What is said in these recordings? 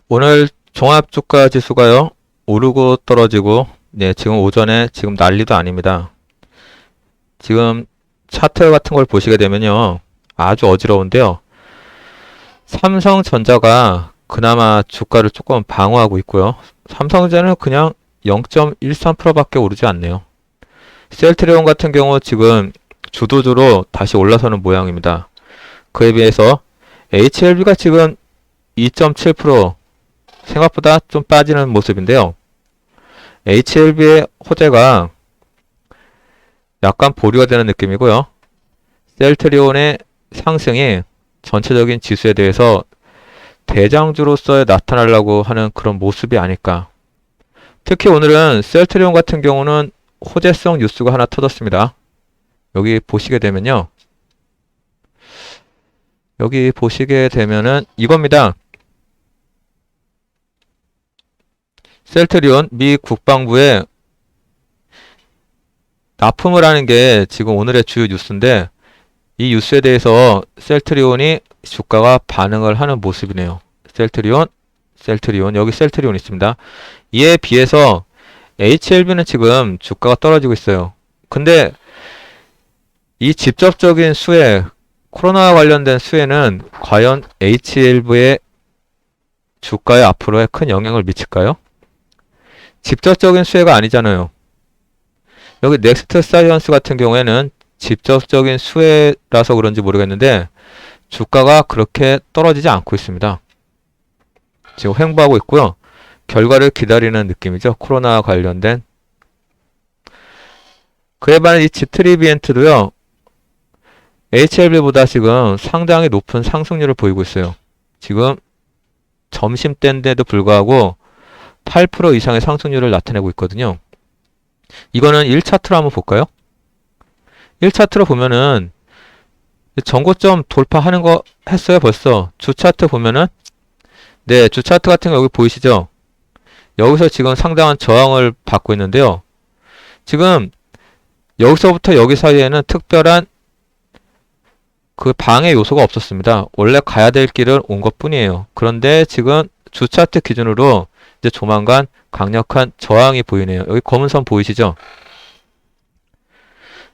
오늘 종합주가 지수가요, 오르고 떨어지고, 네, 지금 오전에 지금 난리도 아닙니다. 지금 차트 같은 걸 보시게 되면요, 아주 어지러운데요. 삼성전자가 그나마 주가를 조금 방어하고 있고요. 삼성전자는 그냥 0.13%밖에 오르지 않네요. 셀트리온 같은 경우 지금 주도주로 다시 올라서는 모양입니다. 그에 비해서 HLB가 지금 2.7% 생각보다 좀 빠지는 모습인데요. HLB의 호재가 약간 보류가 되는 느낌이고요. 셀트리온의 상승이 전체적인 지수에 대해서 대장주로서 나타나려고 하는 그런 모습이 아닐까. 특히 오늘은 셀트리온 같은 경우는 호재성 뉴스가 하나 터졌습니다. 여기 보시게 되면요. 여기 보시게 되면은 이겁니다. 셀트리온 미 국방부에 납품을 하는 게 지금 오늘의 주요 뉴스인데, 이 뉴스에 대해서 셀트리온이 주가가 반응을 하는 모습이네요. 셀트리온, 여기 셀트리온 있습니다. 이에 비해서 HLB는 지금 주가가 떨어지고 있어요. 근데 이 직접적인 수혜, 코로나와 관련된 수혜는 과연 HLB의 주가에 앞으로의 큰 영향을 미칠까요? 직접적인 수혜가 아니잖아요. 여기 넥스트 사이언스 같은 경우에는 직접적인 수혜라서 그런지 모르겠는데 주가가 그렇게 떨어지지 않고 있습니다. 지금 횡보하고 있고요. 결과를 기다리는 느낌이죠. 코로나와 관련된. 그에 반해 이 지트리비엔트도요, HLB보다 지금 상당히 높은 상승률을 보이고 있어요. 지금 점심때인데도 불구하고 8% 이상의 상승률을 나타내고 있거든요. 이거는 1차트로 한번 볼까요? 1차트로 보면은 전고점 돌파하는 거 했어요, 벌써. 주차트 보면은, 네, 주차트 같은 거 여기 보이시죠? 여기서 지금 상당한 저항을 받고 있는데요. 지금 여기서부터 여기 사이에는 특별한 그 방해 요소가 없었습니다. 원래 가야 될 길을 온 것뿐이에요. 그런데 지금 주차트 기준으로 이제 조만간 강력한 저항이 보이네요. 여기 검은 선 보이시죠?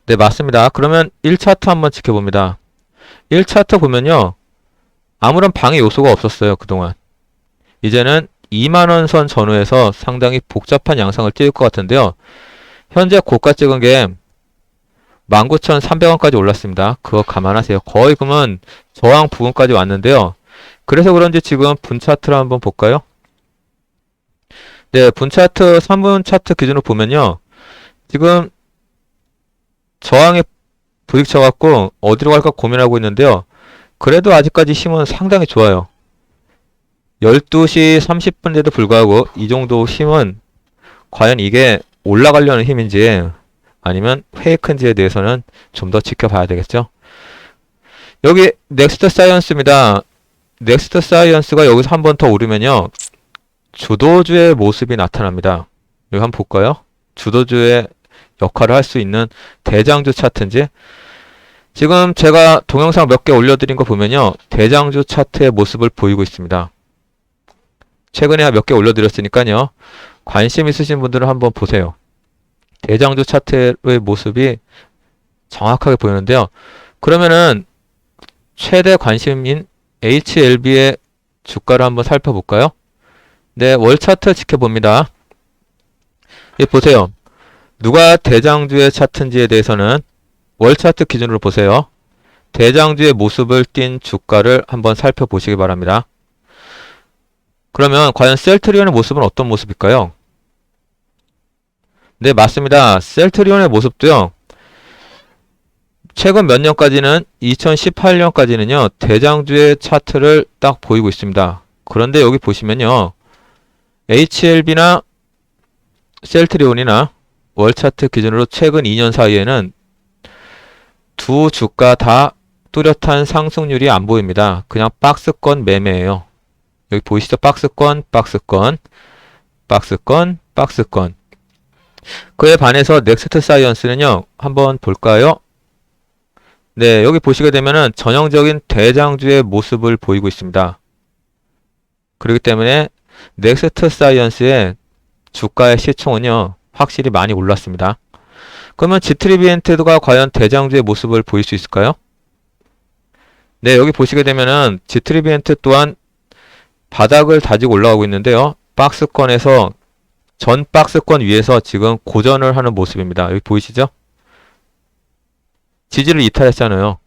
네, 맞습니다. 그러면 1차트 한번 지켜봅니다. 1차트 보면요, 아무런 방해 요소가 없었어요, 그동안. 이제는 2만원 선 전후에서 상당히 복잡한 양상을 띄울 것 같은데요. 현재 고가 찍은 게 19,300원까지 올랐습니다. 그거 감안하세요. 거의 그러면 저항 부근까지 왔는데요. 그래서 그런지 지금 분 차트를 한번 볼까요? 네, 분 차트, 3분 차트 기준으로 보면요, 지금 저항에 부딪혀갖고 어디로 갈까 고민하고 있는데요. 그래도 아직까지 힘은 상당히 좋아요. 12시 30분인데도 불구하고 이 정도 힘은 과연 이게 올라가려는 힘인지 아니면 페이크인지에 대해서는 좀 더 지켜봐야 되겠죠. 여기 넥스트 사이언스입니다. 넥스트 사이언스가 여기서 한 번 더 오르면요, 주도주의 모습이 나타납니다. 여기 한번 볼까요? 주도주의 역할을 할 수 있는 대장주 차트인지. 지금 제가 동영상 몇 개 올려드린 거 보면요, 대장주 차트의 모습을 보이고 있습니다. 최근에 몇 개 올려드렸으니까요, 관심 있으신 분들은 한번 보세요. 대장주 차트의 모습이 정확하게 보이는데요. 그러면은 최대 관심인 HLB의 주가를 한번 살펴볼까요? 네, 월 차트 지켜봅니다. 이 보세요. 누가 대장주의 차트인지에 대해서는 월 차트 기준으로 보세요. 대장주의 모습을 띈 주가를 한번 살펴보시기 바랍니다. 그러면 과연 셀트리온의 모습은 어떤 모습일까요? 네, 맞습니다. 셀트리온의 모습도요, 최근 몇 년까지는 2018년까지는요 대장주의 차트를 딱 보이고 있습니다. 그런데 여기 보시면요, HLB나 셀트리온이나 월 차트 기준으로 최근 2년 사이에는 두 주가 다 뚜렷한 상승률이 안 보입니다. 그냥 박스권 매매예요. 여기 보이시죠? 박스권, 박스권, 박스권, 박스권. 그에 반해서 넥스트 사이언스는요, 한번 볼까요? 네, 여기 보시게 되면은 전형적인 대장주의 모습을 보이고 있습니다. 그렇기 때문에 넥스트 사이언스의 주가의 시총은요, 확실히 많이 올랐습니다. 그러면 지트리비엔트가 과연 대장주의 모습을 보일 수 있을까요? 네, 여기 보시게 되면은 지트리비엔트 또한 바닥을 다지고 올라가고 있는데요. 박스권에서 전 박스권 위에서 지금 고전을 하는 모습입니다. 여기 보이시죠? 지지를 이탈했잖아요.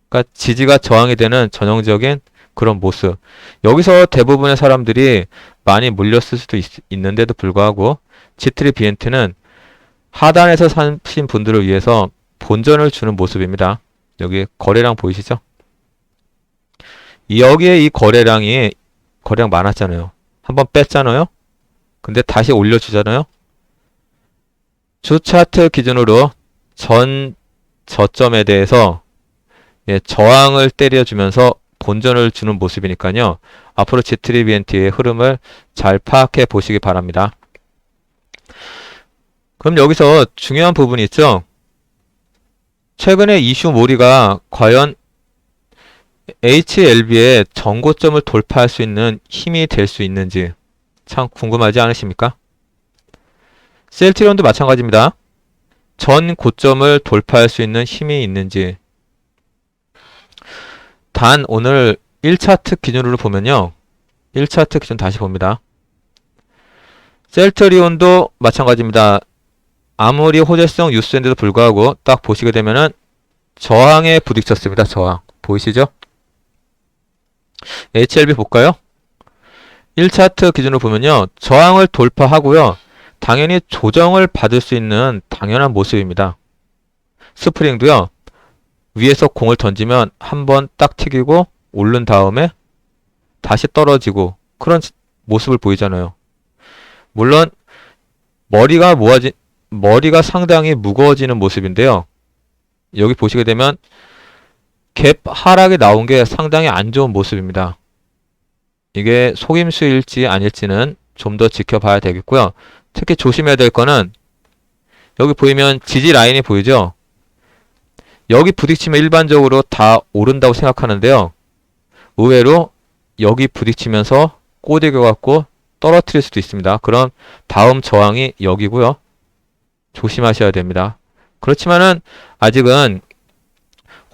그러니까 지지가 저항이 되는 전형적인 그런 모습. 여기서 대부분의 사람들이 많이 몰렸을 수도 있는데도 불구하고 지트리비엔트는 하단에서 사신 분들을 위해서 본전을 주는 모습입니다. 여기 거래량 보이시죠? 여기에 이 거래량 많았잖아요. 한번 뺐잖아요. 근데 다시 올려주잖아요. 주 차트 기준으로 전 저점에 대해서 저항을 때려주면서 본전을 주는 모습이니까요. 앞으로 지트리비엔트의 흐름을 잘 파악해 보시기 바랍니다. 그럼 여기서 중요한 부분이 있죠. 최근에 이슈 몰이가 과연 HLB의 전고점을 돌파할 수 있는 힘이 될 수 있는지 참 궁금하지 않으십니까? 셀트리온도 마찬가지입니다. 전 고점을 돌파할 수 있는 힘이 있는지. 단 오늘 1차트 기준으로 보면요. 1차트 기준 다시 봅니다. 셀트리온도 마찬가지입니다. 아무리 호재성 뉴스인데도 불구하고 딱 보시게 되면은 저항에 부딪혔습니다. 저항. 보이시죠? HLB 볼까요? 1차트 기준으로 보면요. 저항을 돌파하고요. 당연히 조정을 받을 수 있는 당연한 모습입니다. 스프링도요. 위에서 공을 던지면 한번 딱 튀기고 오른 다음에 다시 떨어지고 그런 모습을 보이잖아요. 물론 머리가 상당히 무거워지는 모습인데요. 여기 보시게 되면 갭 하락이 나온 게 상당히 안 좋은 모습입니다. 이게 속임수일지 아닐지는 좀 더 지켜봐야 되겠고요. 특히 조심해야 될 거는 여기 보이면 지지 라인이 보이죠? 여기 부딪히면 일반적으로 다 오른다고 생각하는데요. 의외로 여기 부딪히면서 꼬대겨 갖고 떨어뜨릴 수도 있습니다. 그럼 다음 저항이 여기고요. 조심하셔야 됩니다. 그렇지만은 아직은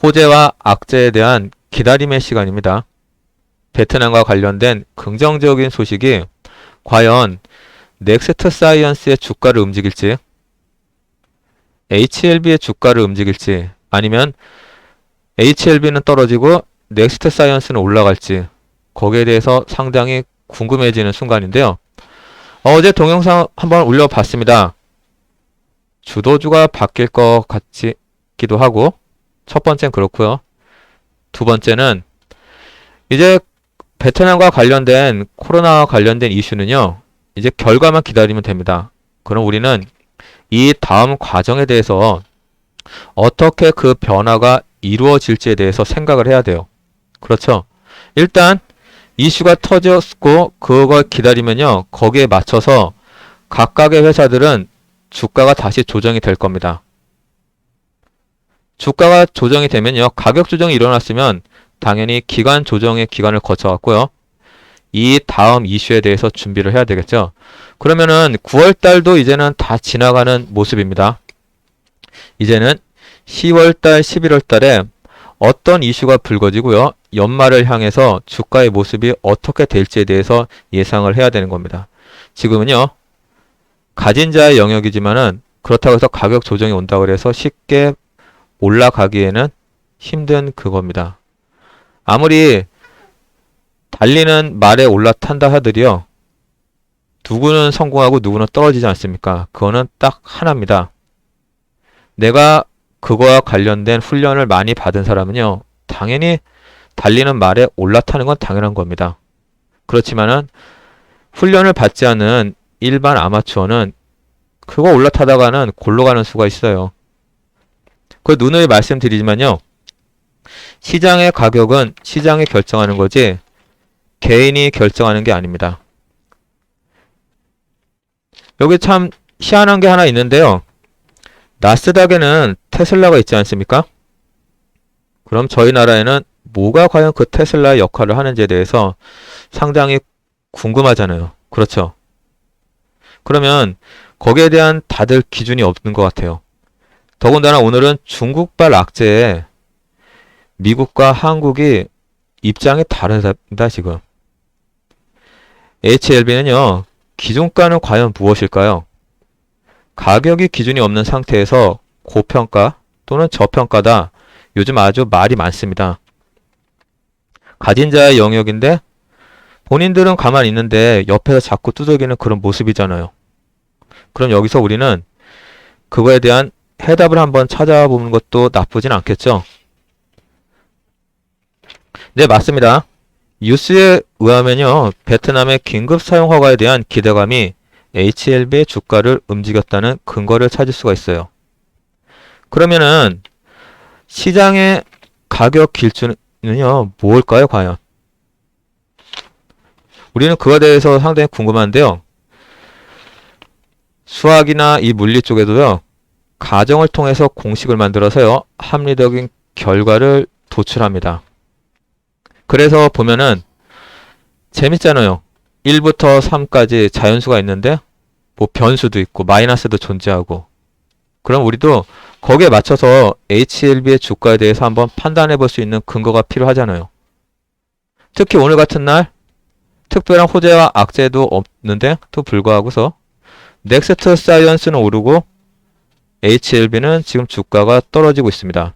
호재와 악재에 대한 기다림의 시간입니다. 베트남과 관련된 긍정적인 소식이 과연 넥스트 사이언스의 주가를 움직일지, HLB의 주가를 움직일지, 아니면 HLB는 떨어지고 넥스트 사이언스는 올라갈지, 거기에 대해서 상당히 궁금해지는 순간인데요. 어제 동영상 한번 올려봤습니다. 주도주가 바뀔 것 같기도 하고, 첫 번째는 그렇고요. 두 번째는 이제 베트남과 관련된 코로나와 관련된 이슈는요. 이제 결과만 기다리면 됩니다. 그럼 우리는 이 다음 과정에 대해서 어떻게 그 변화가 이루어질지에 대해서 생각을 해야 돼요. 그렇죠? 일단 이슈가 터졌고 그걸 기다리면요. 거기에 맞춰서 각각의 회사들은 주가가 다시 조정이 될 겁니다. 주가가 조정이 되면요. 가격 조정이 일어났으면 당연히 기간 조정의 기간을 거쳐왔고요. 이 다음 이슈에 대해서 준비를 해야 되겠죠. 그러면은 9월달도 이제는 다 지나가는 모습입니다. 이제는 10월달, 11월달에 어떤 이슈가 불거지고요. 연말을 향해서 주가의 모습이 어떻게 될지에 대해서 예상을 해야 되는 겁니다. 지금은요. 가진 자의 영역이지만은 그렇다고 해서 가격 조정이 온다고 해서 쉽게 올라가기에는 힘든 그겁니다. 아무리 달리는 말에 올라탄다 하더리요. 누구는 성공하고 누구는 떨어지지 않습니까? 그거는 딱 하나입니다. 내가 그거와 관련된 훈련을 많이 받은 사람은요. 당연히 달리는 말에 올라타는 건 당연한 겁니다. 그렇지만은 훈련을 받지 않은 일반 아마추어는 그거 올라타다가는 골로 가는 수가 있어요. 그 누누이 말씀드리지만요. 시장의 가격은 시장이 결정하는 거지 개인이 결정하는 게 아닙니다. 여기 참 희한한 게 하나 있는데요. 나스닥에는 테슬라가 있지 않습니까? 그럼 저희 나라에는 뭐가 과연 그 테슬라의 역할을 하는지에 대해서 상당히 궁금하잖아요. 그렇죠? 그러면 거기에 대한 다들 기준이 없는 것 같아요. 더군다나 오늘은 중국발 악재에 미국과 한국이 입장이 다르다 지금. HLB는요. 기준가는 과연 무엇일까요? 가격이 기준이 없는 상태에서 고평가 또는 저평가다. 요즘 아주 말이 많습니다. 가진 자의 영역인데 본인들은 가만히 있는데 옆에서 자꾸 두들기는 그런 모습이잖아요. 그럼 여기서 우리는 그거에 대한 해답을 한번 찾아보는 것도 나쁘진 않겠죠? 네, 맞습니다. 뉴스에 의하면요. 베트남의 긴급 사용 허가에 대한 기대감이 HLB의 주가를 움직였다는 근거를 찾을 수가 있어요. 그러면은 시장의 가격 길쭉은요. 뭘까요, 과연? 우리는 그거에 대해서 상당히 궁금한데요. 수학이나 이 물리 쪽에도요. 가정을 통해서 공식을 만들어서요. 합리적인 결과를 도출합니다. 그래서 보면은 재밌잖아요. 1부터 3까지 자연수가 있는데 뭐 변수도 있고 마이너스도 존재하고 그럼 우리도 거기에 맞춰서 HLB의 주가에 대해서 한번 판단해 볼 수 있는 근거가 필요하잖아요. 특히 오늘 같은 날 특별한 호재와 악재도 없는데 또 불구하고서 넥스트 사이언스는 오르고 HLB는 지금 주가가 떨어지고 있습니다.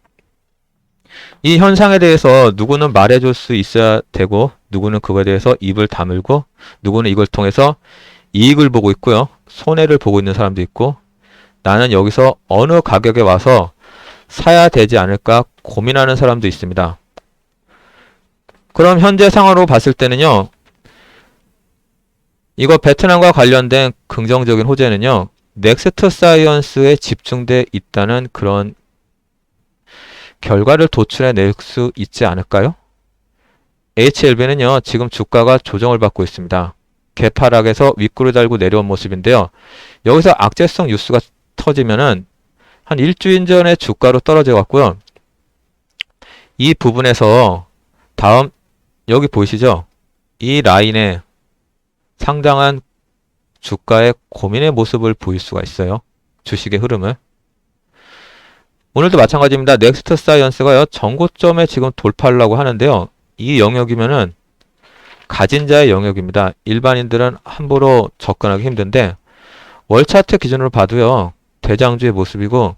이 현상에 대해서 누구는 말해줄 수 있어야 되고 누구는 그거에 대해서 입을 다물고 누구는 이걸 통해서 이익을 보고 있고요. 손해를 보고 있는 사람도 있고 나는 여기서 어느 가격에 와서 사야 되지 않을까 고민하는 사람도 있습니다. 그럼 현재 상황으로 봤을 때는요. 이거 베트남과 관련된 긍정적인 호재는요. 넥스트 사이언스에 집중돼 있다는 그런 결과를 도출해낼 수 있지 않을까요? HLB는요. 지금 주가가 조정을 받고 있습니다. 개파락에서 윗구를 달고 내려온 모습인데요. 여기서 악재성 뉴스가 터지면은 한 일주일 전에 주가로 떨어져 갔고요. 이 부분에서 다음 여기 보이시죠? 이 라인에 상당한 주가의 고민의 모습을 보일 수가 있어요. 주식의 흐름을. 오늘도 마찬가지입니다. 넥스트 사이언스가요. 전고점에 지금 돌파하려고 하는데요. 이 영역이면은 가진 자의 영역입니다. 일반인들은 함부로 접근하기 힘든데 월 차트 기준으로 봐도요. 대장주의 모습이고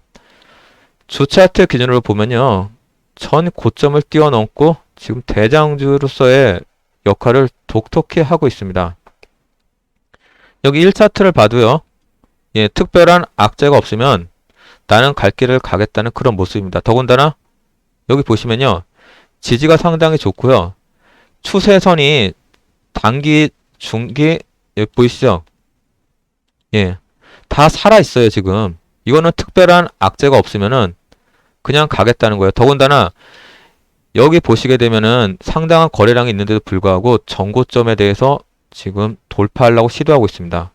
주 차트 기준으로 보면요. 전 고점을 뛰어넘고 지금 대장주로서의 역할을 독특히 하고 있습니다. 여기 1차트를 봐도요. 예, 특별한 악재가 없으면 나는 갈 길을 가겠다는 그런 모습입니다. 더군다나 여기 보시면요. 지지가 상당히 좋고요. 추세선이 단기, 중기 여기 보이시죠? 예, 다 살아있어요 지금. 이거는 특별한 악재가 없으면은 그냥 가겠다는 거예요. 더군다나 여기 보시게 되면은 상당한 거래량이 있는데도 불구하고 전고점에 대해서 지금 돌파하려고 시도하고 있습니다.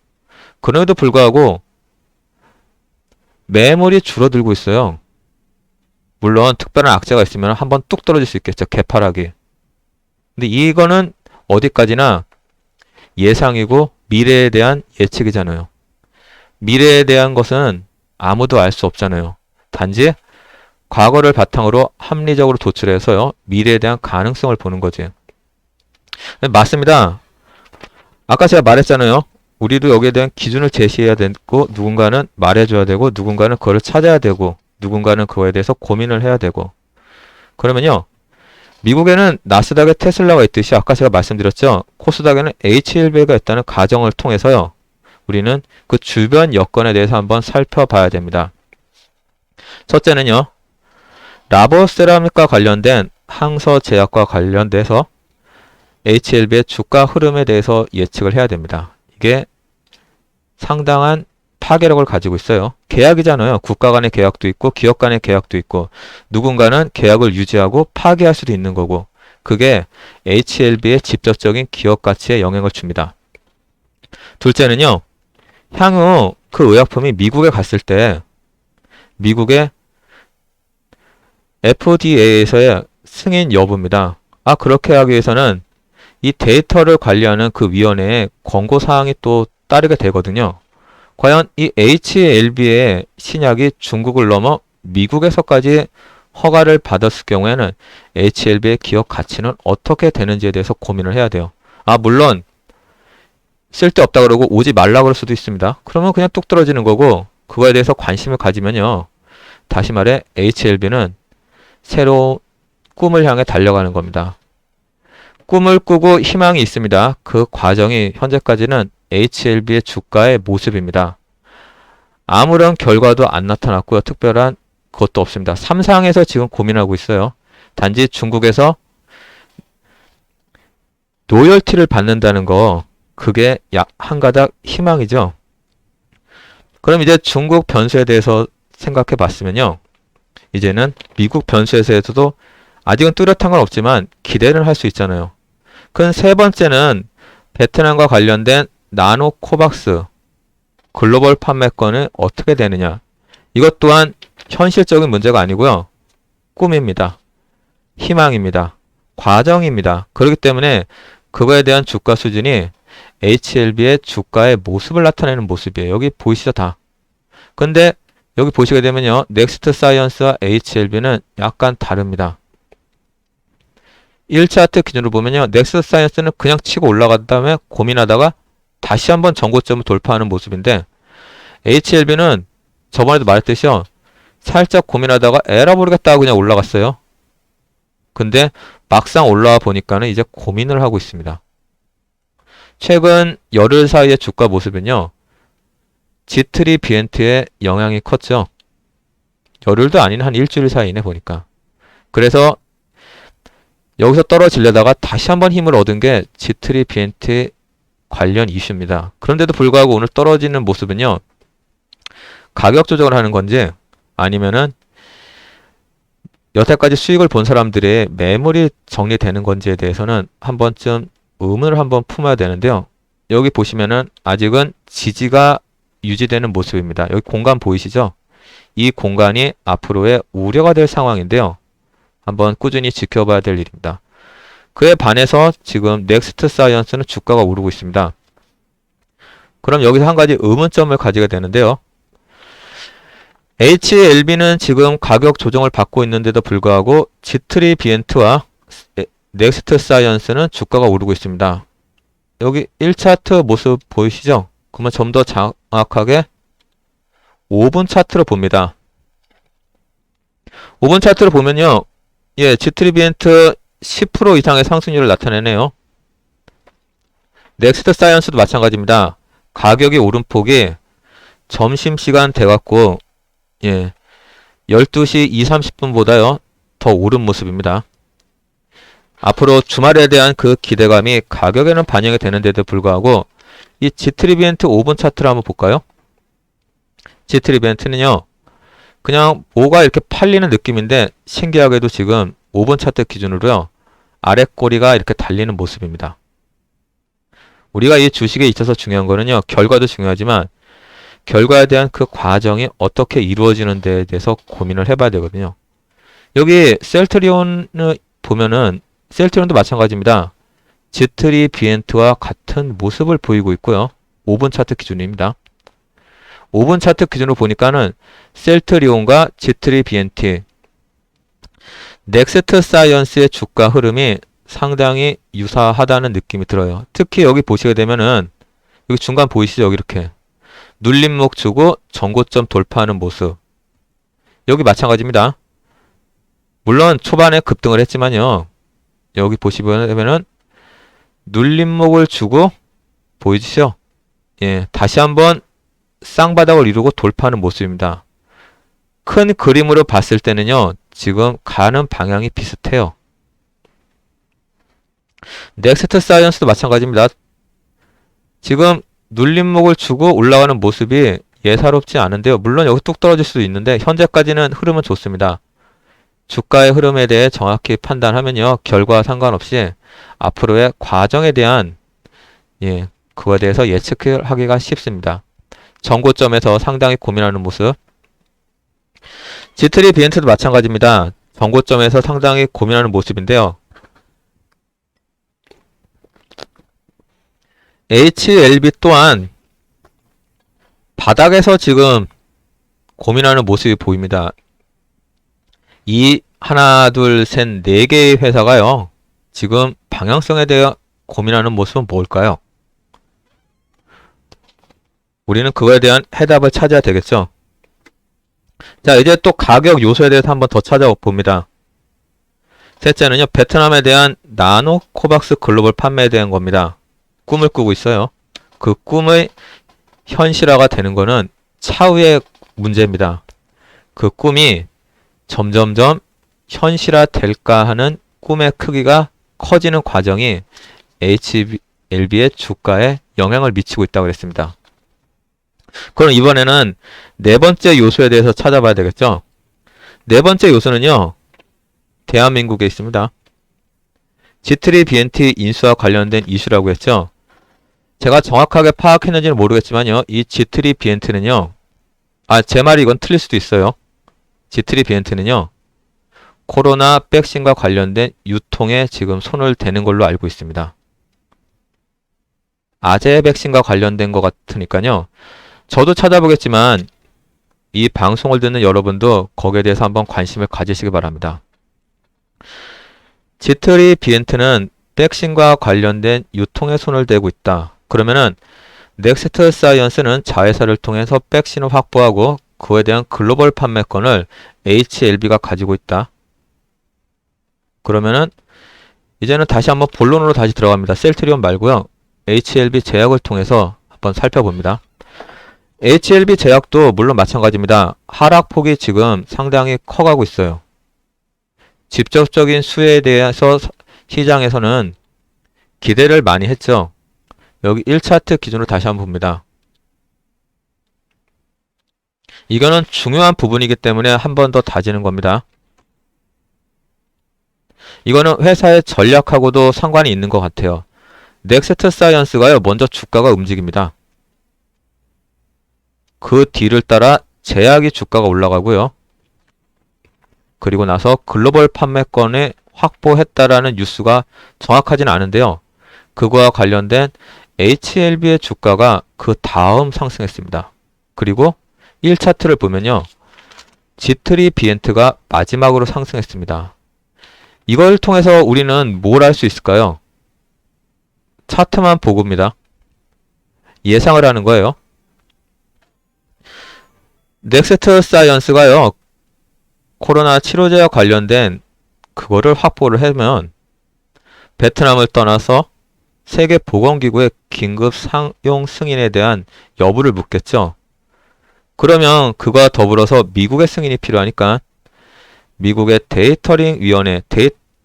그럼에도 불구하고 매물이 줄어들고 있어요. 물론 특별한 악재가 있으면 한번 뚝 떨어질 수 있겠죠. 개파락이. 근데 이거는 어디까지나 예상이고 미래에 대한 예측이잖아요. 미래에 대한 것은 아무도 알 수 없잖아요. 단지 과거를 바탕으로 합리적으로 도출해서요. 미래에 대한 가능성을 보는 거지. 맞습니다. 아까 제가 말했잖아요. 우리도 여기에 대한 기준을 제시해야 되고 누군가는 말해줘야 되고 누군가는 그거를 찾아야 되고 누군가는 그거에 대해서 고민을 해야 되고 그러면요. 미국에는 나스닥에 테슬라가 있듯이 아까 제가 말씀드렸죠. 코스닥에는 HLB가 있다는 가정을 통해서요. 우리는 그 주변 여건에 대해서 한번 살펴봐야 됩니다. 첫째는요. 라보세라믹과 관련된 항서제약과 관련돼서 HLB의 주가 흐름에 대해서 예측을 해야 됩니다. 이게 상당한 파괴력을 가지고 있어요. 계약이잖아요. 국가 간의 계약도 있고 기업 간의 계약도 있고 누군가는 계약을 유지하고 파기할 수도 있는 거고 그게 HLB의 직접적인 기업 가치에 영향을 줍니다. 둘째는요. 향후 그 의약품이 미국에 갔을 때 미국의 FDA에서의 승인 여부입니다. 그렇게 하기 위해서는 이 데이터를 관리하는 그 위원회에 권고사항이 또 따르게 되거든요. 과연 이 HLB의 신약이 중국을 넘어 미국에서까지 허가를 받았을 경우에는 HLB의 기업 가치는 어떻게 되는지에 대해서 고민을 해야 돼요. 물론 쓸데없다 그러고 오지 말라 그럴 수도 있습니다. 그러면 그냥 뚝 떨어지는 거고, 그거에 대해서 관심을 가지면요, 다시 말해 HLB는 새로운 꿈을 향해 달려가는 겁니다. 꿈을 꾸고 희망이 있습니다. 그 과정이 현재까지는 HLB의 주가의 모습입니다. 아무런 결과도 안 나타났고요. 특별한 것도 없습니다. 삼상에서 지금 고민하고 있어요. 단지 중국에서 로열티를 받는다는 거, 그게 한 가닥 희망이죠. 그럼 이제 중국 변수에 대해서 생각해 봤으면요, 이제는 미국 변수에 대해서도 아직은 뚜렷한 건 없지만 기대를 할 수 있잖아요. 그럼 세 번째는 베트남과 관련된 나노코박스 글로벌 판매권은 어떻게 되느냐. 이것 또한 현실적인 문제가 아니고요, 꿈입니다. 희망입니다. 과정입니다. 그렇기 때문에 그거에 대한 주가 수준이 HLB의 주가의 모습을 나타내는 모습이에요. 여기 보이시죠, 다. 근데 여기 보시게 되면요, 넥스트 사이언스와 HLB는 약간 다릅니다. 1차트 기준으로 보면요, 넥스트 사이언스는 그냥 치고 올라간 다음에 고민하다가 다시 한번 전고점을 돌파하는 모습인데, HLB는 저번에도 말했듯이요, 살짝 고민하다가 에라 모르겠다 그냥 올라갔어요. 근데 막상 올라와 보니까는 이제 고민을 하고 있습니다. 최근 열흘 사이의 주가 모습은요, G3 BNT의 영향이 컸죠. 열흘도 아닌 한 일주일 사이네 보니까. 그래서 여기서 떨어지려다가 다시 한번 힘을 얻은 게 G3 BNT 관련 이슈입니다. 그런데도 불구하고 오늘 떨어지는 모습은요, 가격 조정을 하는 건지 아니면은 여태까지 수익을 본 사람들의 매물이 정리되는 건지에 대해서는 한 번쯤 의문을 한번 품어야 되는데요. 여기 보시면은 아직은 지지가 유지되는 모습입니다. 여기 공간 보이시죠? 이 공간이 앞으로의 우려가 될 상황인데요, 한번 꾸준히 지켜봐야 될 일입니다. 그에 반해서 지금 넥스트 사이언스는 주가가 오르고 있습니다. 그럼 여기서 한 가지 의문점을 가지게 되는데요, HLB는 지금 가격 조정을 받고 있는데도 불구하고 G3 비엔트와 넥스트 사이언스는 주가가 오르고 있습니다. 여기 1차트 모습 보이시죠? 그러면 좀 더 정확하게 5분 차트로 봅니다. 5분 차트로 보면요, G3 비엔트 10% 이상의 상승률을 나타내네요. 넥스트 사이언스도 마찬가지입니다. 가격이 오른 폭이 점심시간 돼갖고 12시 2, 30분보다요 더 오른 모습입니다. 앞으로 주말에 대한 그 기대감이 가격에는 반영이 되는데도 불구하고 이 G3비엔트 5분 차트를 한번 볼까요? G3비엔트는요, 그냥 뭐가 이렇게 팔리는 느낌인데 신기하게도 지금 5분 차트 기준으로요, 아랫꼬리가 이렇게 달리는 모습입니다. 우리가 이 주식에 있어서 중요한 거는요, 결과도 중요하지만 결과에 대한 그 과정이 어떻게 이루어지는 데에 대해서 고민을 해봐야 되거든요. 여기 셀트리온을 보면은 셀트리온도 마찬가지입니다. G3 비엔트와 같은 모습을 보이고 있고요. 5분 차트 기준입니다. 5분 차트 기준으로 보니까는 셀트리온과 G3 비엔트, 넥스트 사이언스의 주가 흐름이 상당히 유사하다는 느낌이 들어요. 특히 여기 보시게 되면은 여기 중간 보이시죠? 여기 이렇게 눌림목 주고 전고점 돌파하는 모습. 여기 마찬가지입니다. 물론 초반에 급등을 했지만요, 여기 보시면은 눌림목을 주고 보이시죠? 다시 한번 쌍바닥을 이루고 돌파하는 모습입니다. 큰 그림으로 봤을 때는요, 지금 가는 방향이 비슷해요. 넥스트 사이언스도 마찬가지입니다. 지금 눌림목을 주고 올라가는 모습이 예사롭지 않은데요. 물론 여기 뚝 떨어질 수도 있는데 현재까지는 흐름은 좋습니다. 주가의 흐름에 대해 정확히 판단하면요, 결과와 상관없이 앞으로의 과정에 대한 그거에 대해서 예측하기가 쉽습니다. 전고점에서 상당히 고민하는 모습. G3 비엔트도 마찬가지입니다. 전고점에서 상당히 고민하는 모습인데요. HLB 또한 바닥에서 지금 고민하는 모습이 보입니다. 이 하나, 둘, 셋, 네 개의 회사가요. 지금 방향성에 대해 고민하는 모습은 뭘까요? 우리는 그거에 대한 해답을 찾아야 되겠죠. 자, 이제 또 가격 요소에 대해서 한번 더 찾아봅니다. 셋째는요, 베트남에 대한 나노 코박스 글로벌 판매에 대한 겁니다. 꿈을 꾸고 있어요. 그 꿈의 현실화가 되는 거는 차후의 문제입니다. 그 꿈이 점점점 현실화 될까 하는 꿈의 크기가 커지는 과정이 HLB의 주가에 영향을 미치고 있다고 그랬습니다. 그럼 이번에는 네 번째 요소에 대해서 찾아봐야 되겠죠? 네 번째 요소는요, 대한민국에 있습니다. G3 BNT 인수와 관련된 이슈라고 했죠? 제가 정확하게 파악했는지는 모르겠지만요, 이 G3 BNT는요, 제 말이 이건 틀릴 수도 있어요. G3 BNT는요, 코로나 백신과 관련된 유통에 지금 손을 대는 걸로 알고 있습니다. 아재 백신과 관련된 것 같으니까요. 저도 찾아보겠지만 이 방송을 듣는 여러분도 거기에 대해서 한번 관심을 가지시기 바랍니다. G3 BNT는 백신과 관련된 유통에 손을 대고 있다. 그러면은 넥스트 사이언스는 자회사를 통해서 백신을 확보하고 그에 대한 글로벌 판매권을 HLB가 가지고 있다. 그러면은 이제는 다시 한번 본론으로 다시 들어갑니다. 셀트리온 말고요. HLB 제약을 통해서 한번 살펴봅니다. HLB 제약도 물론 마찬가지입니다. 하락폭이 지금 상당히 커가고 있어요. 직접적인 수혜에 대해서 시장에서는 기대를 많이 했죠. 여기 1차트 기준으로 다시 한번 봅니다. 이거는 중요한 부분이기 때문에 한 번 더 다지는 겁니다. 이거는 회사의 전략하고도 상관이 있는 것 같아요. 넥스트 사이언스가요, 먼저 주가가 움직입니다. 그 뒤를 따라 제약이 주가가 올라가고요. 그리고 나서 글로벌 판매권을 확보했다라는 뉴스가 정확하진 않은데요. 그거와 관련된 HLB의 주가가 그 다음 상승했습니다. 그리고 1차트를 보면요. G3 BNT가 마지막으로 상승했습니다. 이걸 통해서 우리는 뭘 할 수 있을까요? 차트만 보고입니다. 예상을 하는 거예요. 넥스트 사이언스가요. 코로나 치료제와 관련된 그거를 확보를 하면 베트남을 떠나서 세계보건기구의 긴급 상용 승인에 대한 여부를 묻겠죠. 그러면 그와 더불어서 미국의 승인이 필요하니까 미국의 데이터링 위원회,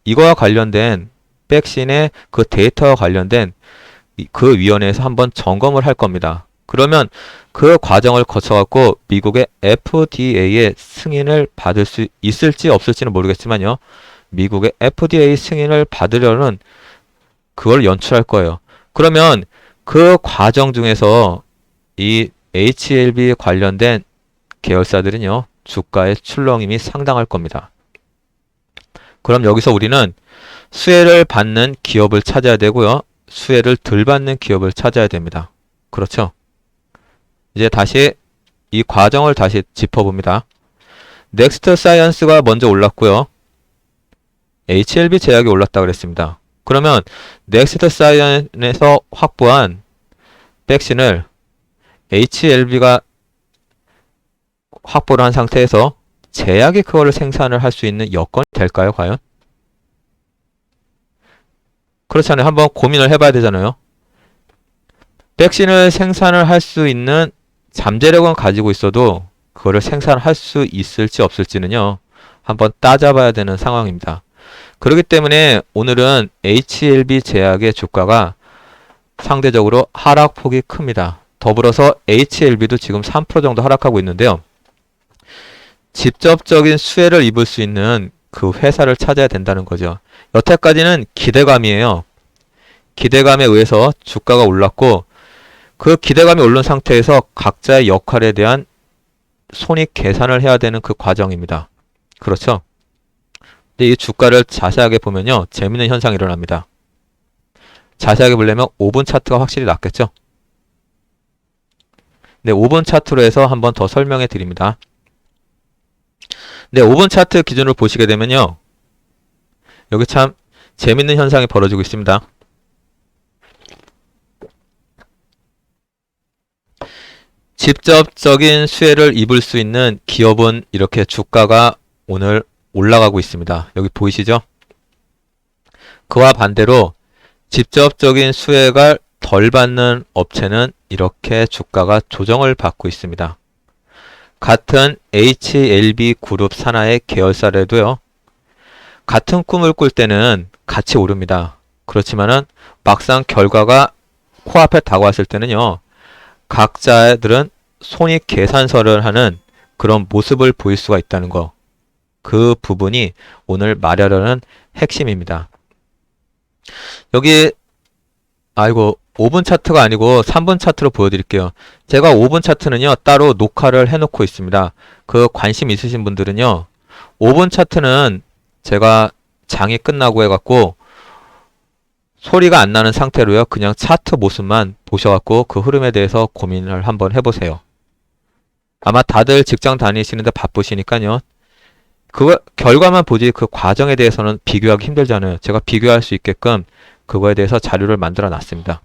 이거와 관련된 백신의 그 데이터와 관련된 그 위원회에서 한번 점검을 할 겁니다. 그러면 그 과정을 거쳐갖고 미국의 FDA의 승인을 받을 수 있을지 없을지는 모르겠지만요. 미국의 FDA 승인을 받으려는 그걸 연출할 거예요. 그러면 그 과정 중에서 이 HLB 관련된 계열사들은요. 주가의 출렁임이 상당할 겁니다. 그럼 여기서 우리는 수혜를 받는 기업을 찾아야 되고요. 수혜를 덜 받는 기업을 찾아야 됩니다. 그렇죠? 이제 다시 이 과정을 다시 짚어봅니다. 넥스트 사이언스가 먼저 올랐고요. HLB 제약이 올랐다 그랬습니다. 그러면 넥스트 사이언스에서 확보한 백신을 HLB가 확보를 한 상태에서 제약이 그거를 생산을 할 수 있는 여건이 될까요, 과연? 그렇잖아요. 한번 고민을 해봐야 되잖아요. 백신을 생산을 할 수 있는 잠재력은 가지고 있어도 그거를 생산할 수 있을지 없을지는요. 한번 따져봐야 되는 상황입니다. 그렇기 때문에 오늘은 HLB 제약의 주가가 상대적으로 하락폭이 큽니다. 더불어서 HLB도 지금 3% 정도 하락하고 있는데요. 직접적인 수혜를 입을 수 있는 그 회사를 찾아야 된다는 거죠. 여태까지는 기대감이에요. 기대감에 의해서 주가가 올랐고 그 기대감이 오른 상태에서 각자의 역할에 대한 손익 계산을 해야 되는 그 과정입니다. 그렇죠? 근데 이 주가를 자세하게 보면요. 재미있는 현상이 일어납니다. 자세하게 보려면 5분 차트가 확실히 낫겠죠. 네, 5분 차트로 해서 한번 더 설명해 드립니다. 네, 5분 차트 기준으로 보시게 되면요. 여기 참 재밌는 현상이 벌어지고 있습니다. 직접적인 수혜를 입을 수 있는 기업은 이렇게 주가가 오늘 올라가고 있습니다. 여기 보이시죠? 그와 반대로 직접적인 수혜가 덜 받는 업체는 이렇게 주가가 조정을 받고 있습니다. 같은 HLB 그룹 산하의 계열사래도요. 같은 꿈을 꿀 때는 같이 오릅니다. 그렇지만은 막상 결과가 코앞에 다가왔을 때는요. 각자들은 손익 계산서를 하는 그런 모습을 보일 수가 있다는 거. 그 부분이 오늘 말하려는 핵심입니다. 여기 5분 차트가 아니고 3분 차트로 보여드릴게요. 제가 5분 차트는요. 따로 녹화를 해놓고 있습니다. 그 관심 있으신 분들은요. 5분 차트는 제가 장이 끝나고 해갖고 소리가 안 나는 상태로요. 그냥 차트 모습만 보셔갖고 그 흐름에 대해서 고민을 한번 해보세요. 아마 다들 직장 다니시는데 바쁘시니까요. 그 결과만 보지 그 과정에 대해서는 비교하기 힘들잖아요. 제가 비교할 수 있게끔 그거에 대해서 자료를 만들어 놨습니다.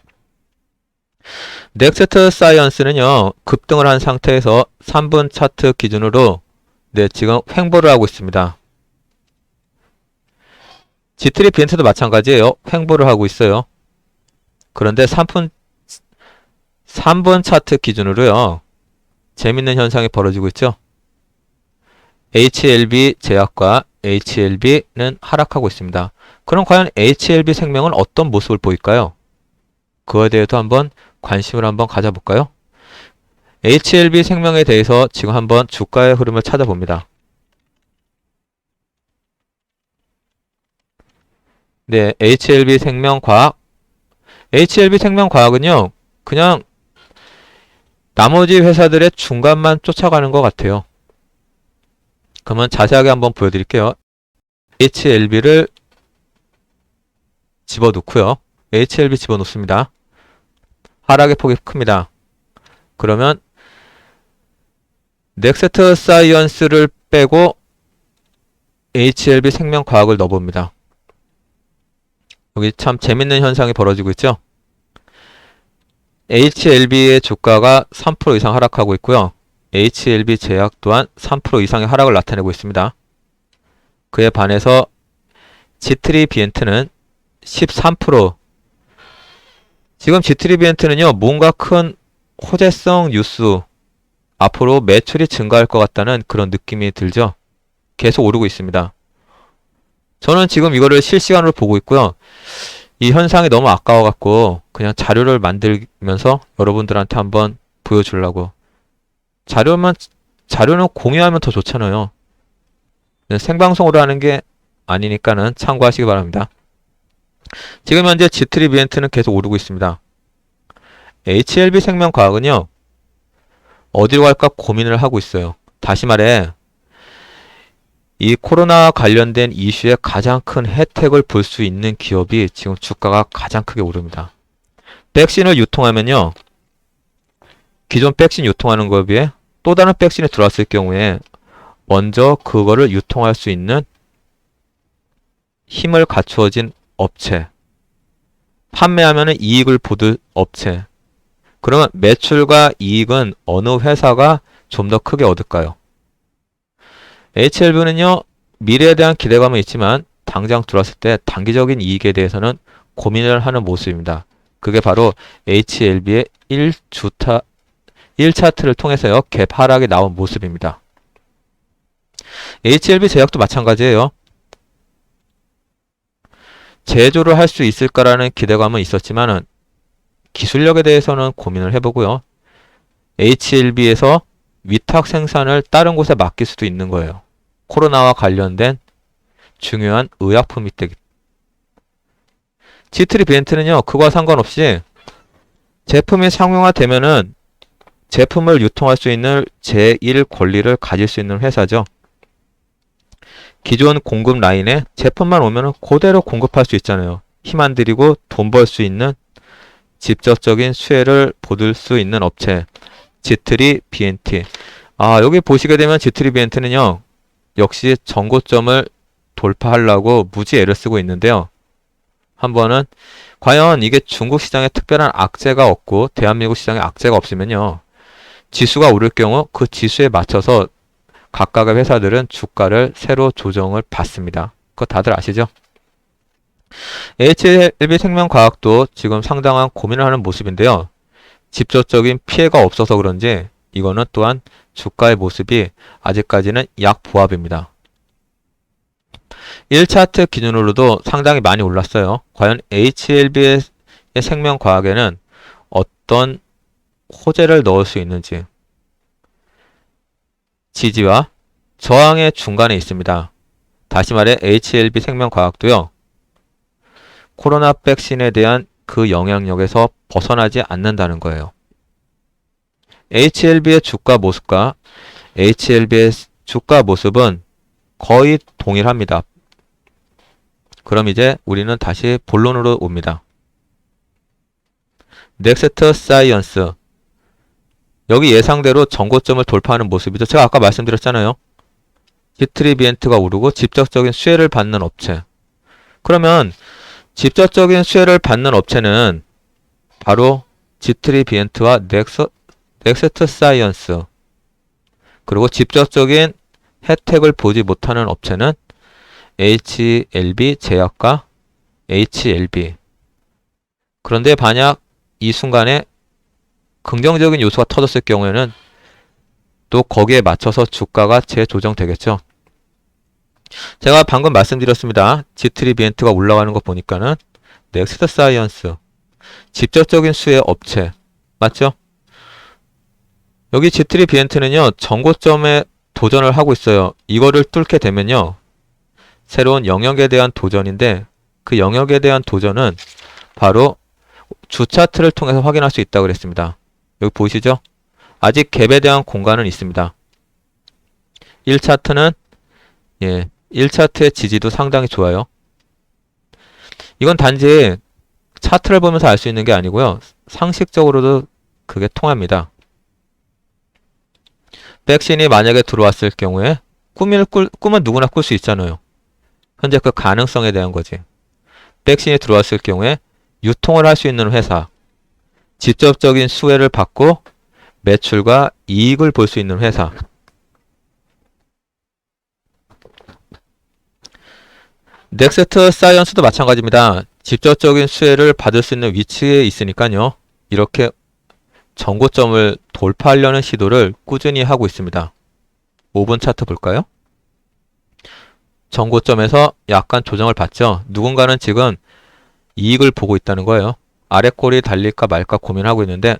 넥스트 사이언스는요. 급등을 한 상태에서 3분 차트 기준으로 네, 지금 횡보를 하고 있습니다. G3 비엔트도 마찬가지예요. 횡보를 하고 있어요. 그런데 3분 차트 기준으로요. 재밌는 현상이 벌어지고 있죠. HLB 제약과 HLB는 하락하고 있습니다. 그럼 과연 HLB 생명은 어떤 모습을 보일까요? 그거에 대해서 한번 관심을 한번 가져볼까요? HLB 생명에 대해서 지금 한번 주가의 흐름을 찾아봅니다. 네, HLB 생명과학. HLB 생명과학은요, 그냥 나머지 회사들의 중간만 쫓아가는 것 같아요. 그러면 자세하게 한번 보여드릴게요. HLB를 집어넣고요. HLB 집어넣습니다. 하락의 폭이 큽니다. 그러면 넥스트 사이언스를 빼고 HLB 생명과학을 넣어봅니다. 여기 참 재밌는 현상이 벌어지고 있죠. HLB의 주가가 3% 이상 하락하고 있고요. HLB 제약 또한 3% 이상의 하락을 나타내고 있습니다. 그에 반해서 G3 비엔트는 13%. 지금 G3 비엔트는요. 뭔가 큰 호재성 뉴스, 앞으로 매출이 증가할 것 같다는 그런 느낌이 들죠. 계속 오르고 있습니다. 저는 지금 이거를 실시간으로 보고 있고요. 이 현상이 너무 아까워갖고 그냥 자료를 만들면서 여러분들한테 한번 보여주려고. 자료는 공유하면 더 좋잖아요. 생방송으로 하는 게 아니니까는 참고하시기 바랍니다. 지금 현재 G3 비엔트는 계속 오르고 있습니다. HLB 생명과학은요. 어디로 갈까 고민을 하고 있어요. 다시 말해 이 코로나 관련된 이슈에 가장 큰 혜택을 볼 수 있는 기업이 지금 주가가 가장 크게 오릅니다. 백신을 유통하면요. 기존 백신 유통하는 것에 비해 또 다른 백신이 들어왔을 경우에 먼저 그거를 유통할 수 있는 힘을 갖추어진 업체, 판매하면 이익을 보는 업체. 그러면 매출과 이익은 어느 회사가 좀 더 크게 얻을까요? HLB는요, 미래에 대한 기대감은 있지만 당장 들어왔을 때 단기적인 이익에 대해서는 고민을 하는 모습입니다. 그게 바로 HLB의 1차트를 통해서요, 갭 하락이 나온 모습입니다. HLB 제약도 마찬가지예요. 제조를 할 수 있을까라는 기대감은 있었지만은 기술력에 대해서는 고민을 해보고요. HLB에서 위탁 생산을 다른 곳에 맡길 수도 있는 거예요. 코로나와 관련된 중요한 의약품이 때문에. G3 비엔트는요. 그거와 상관없이 제품이 상용화되면은 제품을 유통할 수 있는 제1 권리를 가질 수 있는 회사죠. 기존 공급 라인에 제품만 오면은 그대로 공급할 수 있잖아요. 힘 안 들이고 돈 벌 수 있는 직접적인 수혜를 보들 수 있는 업체 지트리 BNT. 여기 보시게 되면 지트리 BNT는요 역시 전고점을 돌파하려고 무지 애를 쓰고 있는데요. 한번은 과연 이게 중국 시장에 특별한 악재가 없고 대한민국 시장에 악재가 없으면요 지수가 오를 경우 그 지수에 맞춰서 각각의 회사들은 주가를 새로 조정을 받습니다. 그거 다들 아시죠? HLB 생명과학도 지금 상당한 고민을 하는 모습인데요. 직접적인 피해가 없어서 그런지 이거는 또한 주가의 모습이 아직까지는 약보합입니다. 1차트 기준으로도 상당히 많이 올랐어요. 과연 HLB의 생명과학에는 어떤 호재를 넣을 수 있는지. 지지와 저항의 중간에 있습니다. 다시 말해 HLB 생명과학도요. 코로나 백신에 대한 그 영향력에서 벗어나지 않는다는 거예요. HLB의 주가 모습과 HLB의 주가 모습은 거의 동일합니다. 그럼 이제 우리는 다시 본론으로 옵니다. 넥스트 사이언스. 여기 예상대로 전고점을 돌파하는 모습이죠. 제가 아까 말씀드렸잖아요. 지트리비엔트가 오르고 직접적인 수혜를 받는 업체. 그러면 직접적인 수혜를 받는 업체는 바로 지트리비엔트와 넥스트 사이언스. 그리고 직접적인 혜택을 보지 못하는 업체는 HLB 제약과 HLB. 그런데 만약 이 순간에 긍정적인 요소가 터졌을 경우에는 또 거기에 맞춰서 주가가 재조정되겠죠. 제가 방금 말씀드렸습니다. 지트리비엔트가 올라가는 거 보니까는 넥스트 사이언스 직접적인 수혜 업체 맞죠? 여기 지트리비엔트는요 전고점에 도전을 하고 있어요. 이거를 뚫게 되면요 새로운 영역에 대한 도전인데 그 영역에 대한 도전은 바로 주차트를 통해서 확인할 수 있다고 그랬습니다. 여기 보이시죠? 아직 갭에 대한 공간은 있습니다. 1차트는 1차트의 지지도 상당히 좋아요. 이건 단지 차트를 보면서 알 수 있는 게 아니고요. 상식적으로도 그게 통합니다. 백신이 만약에 들어왔을 경우에 꿈은 누구나 꿀 수 있잖아요. 현재 그 가능성에 대한 거지. 백신이 들어왔을 경우에 유통을 할 수 있는 회사, 직접적인 수혜를 받고 매출과 이익을 볼 수 있는 회사. 넥스트 사이언스도 마찬가지입니다. 직접적인 수혜를 받을 수 있는 위치에 있으니까요. 이렇게 전고점을 돌파하려는 시도를 꾸준히 하고 있습니다. 5분 차트 볼까요? 전고점에서 약간 조정을 받죠. 누군가는 지금 이익을 보고 있다는 거예요. 아래 꼴이 달릴까 말까 고민하고 있는데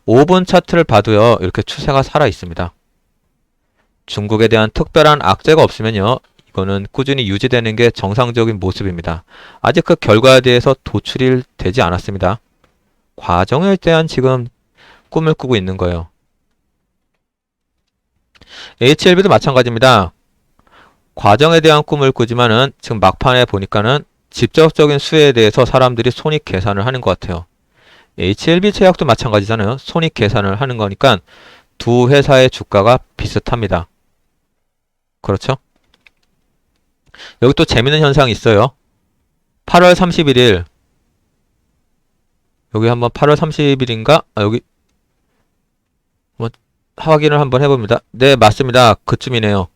5분 차트를 봐도요. 이렇게 추세가 살아 있습니다. 중국에 대한 특별한 악재가 없으면요. 이거는 꾸준히 유지되는 게 정상적인 모습입니다. 아직 그 결과에 대해서 도출이 되지 않았습니다. 과정에 대한 지금 꿈을 꾸고 있는 거예요. HLB도 마찬가지입니다. 과정에 대한 꿈을 꾸지만은 지금 막판에 보니까는 직접적인 수혜에 대해서 사람들이 손익 계산을 하는 것 같아요. HLB 제약도 마찬가지잖아요. 손익 계산을 하는 거니까 두 회사의 주가가 비슷합니다. 그렇죠? 여기 또 재밌는 현상이 있어요. 8월 31일 여기 한번 8월 30일인가? 여기 뭐 확인을 한번 해봅니다. 네, 맞습니다. 그쯤이네요.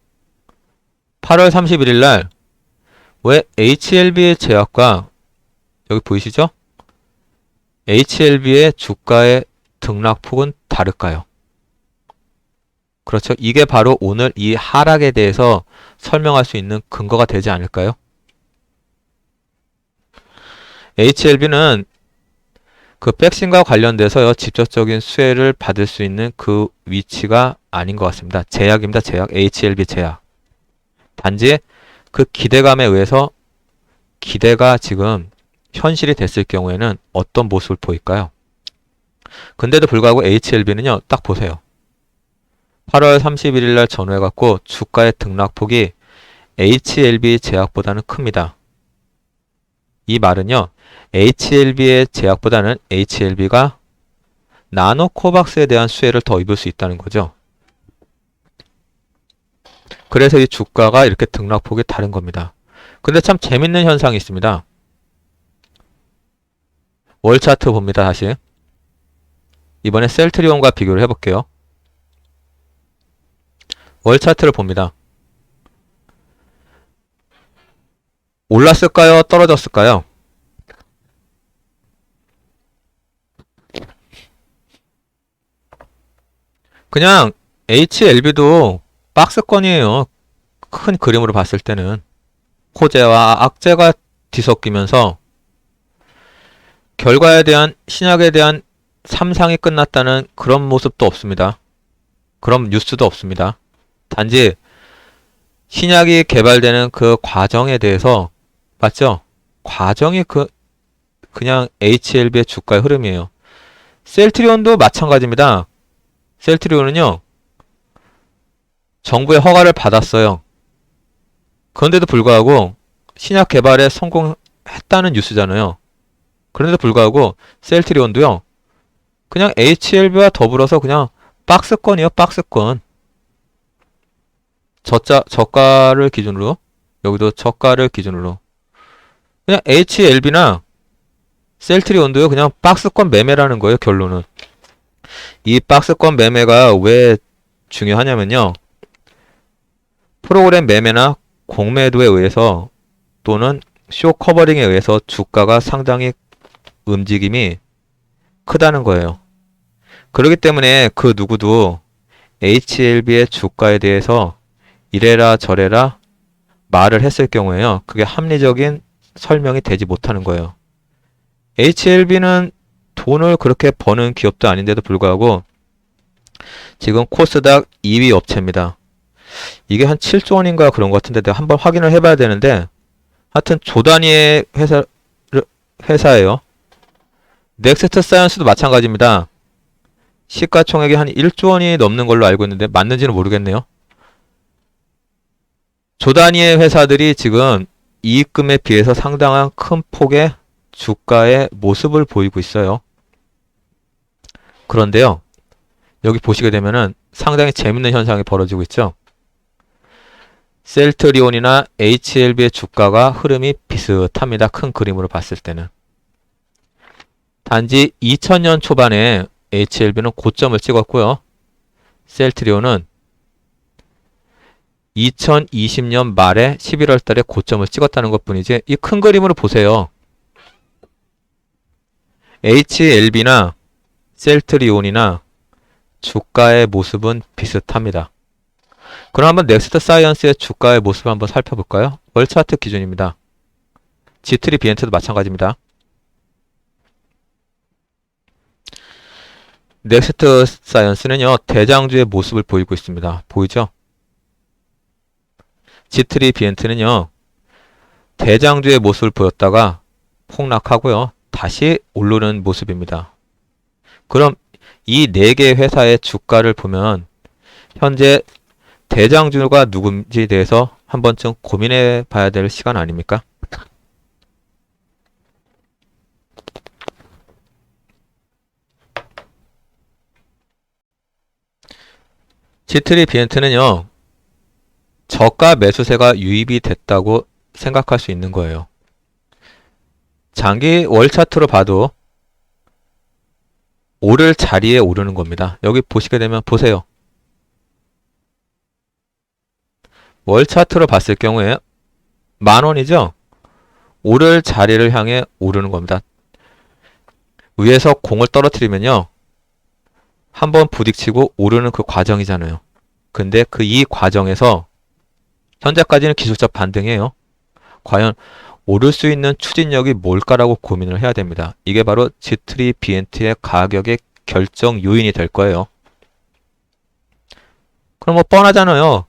8월 31일 날 왜 HLB의 제약과 여기 보이시죠? HLB의 주가의 등락폭은 다를까요? 그렇죠. 이게 바로 오늘 이 하락에 대해서 설명할 수 있는 근거가 되지 않을까요? HLB는 그 백신과 관련돼서요. 직접적인 수혜를 받을 수 있는 그 위치가 아닌 것 같습니다. 제약입니다. 제약. HLB 제약. 단지 그 기대감에 의해서 기대가 지금 현실이 됐을 경우에는 어떤 모습을 보일까요? 근데도 불구하고 HLB는요. 딱 보세요. 8월 31일 날 전후해갖고 주가의 등락폭이 HLB 제약보다는 큽니다. 이 말은요. HLB의 제약보다는 HLB가 나노코박스에 대한 수혜를 더 입을 수 있다는 거죠. 그래서 이 주가가 이렇게 등락폭이 다른 겁니다. 근데 참 재밌는 현상이 있습니다. 월 차트 봅니다. 다시. 이번에 셀트리온과 비교를 해볼게요. 월 차트를 봅니다. 올랐을까요? 떨어졌을까요? 그냥 HLB도 박스권이에요. 큰 그림으로 봤을 때는. 호재와 악재가 뒤섞이면서 결과에 대한, 신약에 대한 삼상이 끝났다는 그런 모습도 없습니다. 그런 뉴스도 없습니다. 단지 신약이 개발되는 그 과정에 대해서, 맞죠? 과정이 그냥 HLB의 주가의 흐름이에요. 셀트리온도 마찬가지입니다. 셀트리온은요, 정부의 허가를 받았어요. 그런데도 불구하고 신약 개발에 성공했다는 뉴스잖아요. 그런데도 불구하고 셀트리온도요, 그냥 HLB와 더불어서 그냥 박스권이에요. 박스권. 저가를 기준으로, 여기도 저가를 기준으로 그냥 HLB나 셀트리온도요, 그냥 박스권 매매라는 거예요. 결론은. 이 박스권 매매가 왜 중요하냐면요, 프로그램 매매나 공매도에 의해서 또는 쇼 커버링에 의해서 주가가 상당히 움직임이 크다는 거예요. 그렇기 때문에 그 누구도 HLB의 주가에 대해서 이래라 저래라 말을 했을 경우에요, 그게 합리적인 설명이 되지 못하는 거예요. HLB는 돈을 그렇게 버는 기업도 아닌데도 불구하고 지금 코스닥 2위 업체입니다. 이게 한 7조 원인가 그런 것 같은데 내가 한번 확인을 해봐야 되는데, 하여튼 조 단위의 회사예요. 넥스트 사이언스도 마찬가지입니다. 시가총액이 한 1조 원이 넘는 걸로 알고 있는데 맞는지는 모르겠네요. 조 단위의 회사들이 지금 이익금에 비해서 상당한 큰 폭의 주가의 모습을 보이고 있어요. 그런데요, 여기 보시게 되면은 상당히 재밌는 현상이 벌어지고 있죠. 셀트리온이나 HLB의 주가가 흐름이 비슷합니다. 큰 그림으로 봤을 때는. 단지 2000년 초반에 HLB는 고점을 찍었고요. 셀트리온은 2020년 말에 11월 달에 고점을 찍었다는 것 뿐이지, 이 큰 그림으로 보세요. HLB나 셀트리온이나 주가의 모습은 비슷합니다. 그럼 한번 넥스트 사이언스의 주가의 모습을 한번 살펴볼까요? 월 차트 기준입니다. G3 비엔트도 마찬가지입니다. 넥스트 사이언스는요, 대장주의 모습을 보이고 있습니다. 보이죠? G3 비엔트는요, 대장주의 모습을 보였다가 폭락하고요, 다시 오르는 모습입니다. 그럼 이 4개의 회사의 주가를 보면 현재 대장주가 누군지에 대해서 한 번쯤 고민해 봐야 될 시간 아닙니까? G3 비엔트는요, 저가 매수세가 유입이 됐다고 생각할 수 있는 거예요. 장기 월 차트로 봐도 오를 자리에 오르는 겁니다. 여기 보시게 되면 보세요. 월 차트로 봤을 경우에 10,000원이죠? 오를 자리를 향해 오르는 겁니다. 위에서 공을 떨어뜨리면요, 한번 부딪히고 오르는 그 과정이잖아요. 근데 이 과정에서 현재까지는 기술적 반등이에요. 과연 오를 수 있는 추진력이 뭘까라고 고민을 해야 됩니다. 이게 바로 G3 비엔트의 가격의 결정 요인이 될 거예요. 그럼 뭐 뻔하잖아요.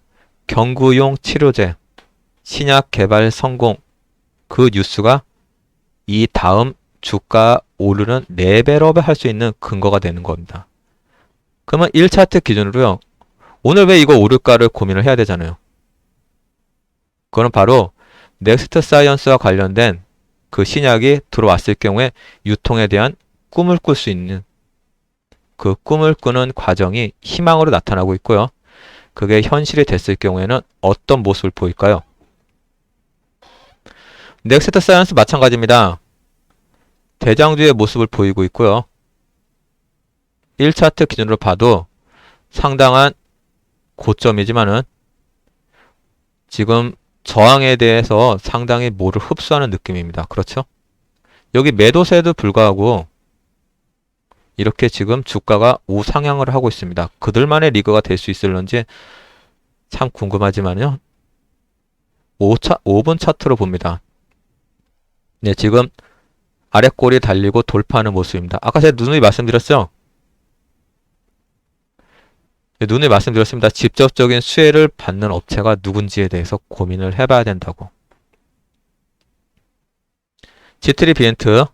경구용 치료제, 신약 개발 성공, 그 뉴스가 이 다음 주가 오르는 레벨업을 할 수 있는 근거가 되는 겁니다. 그러면 1차트 기준으로요, 오늘 왜 이거 오를까를 고민을 해야 되잖아요. 그건 바로 넥스트 사이언스와 관련된 그 신약이 들어왔을 경우에 유통에 대한 꿈을 꿀 수 있는 그 꿈을 꾸는 과정이 희망으로 나타나고 있고요. 그게 현실이 됐을 경우에는 어떤 모습을 보일까요? 넥스트 사이언스 마찬가지입니다. 대장주의 모습을 보이고 있고요. 1차트 기준으로 봐도 상당한 고점이지만은 지금 저항에 대해서 상당히 뭐를 흡수하는 느낌입니다. 그렇죠? 여기 매도세에도 불구하고 이렇게 지금 주가가 우상향을 하고 있습니다. 그들만의 리그가 될 수 있을런지 참 궁금하지만요. 5분 차트로 봅니다. 네, 지금 아랫골이 달리고 돌파하는 모습입니다. 아까 제가 누누이 말씀드렸죠? 네, 누누이 말씀드렸습니다. 직접적인 수혜를 받는 업체가 누군지에 대해서 고민을 해봐야 된다고. G3 비엔트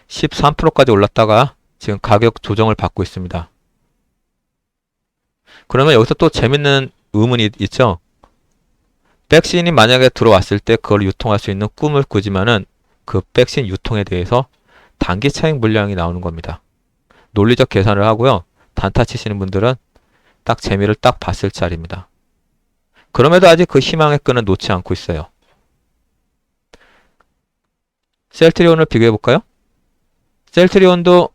13%까지 올랐다가 지금 가격 조정을 받고 있습니다. 그러면 여기서 또 재밌는 의문이 있죠? 백신이 만약에 들어왔을 때 그걸 유통할 수 있는 꿈을 꾸지만은 그 백신 유통에 대해서 단기 차익 물량이 나오는 겁니다. 논리적 계산을 하고요. 단타 치시는 분들은 딱 재미를 딱 봤을 자리입니다. 그럼에도 아직 그 희망의 끈은 놓지 않고 있어요. 셀트리온을 비교해 볼까요? 셀트리온도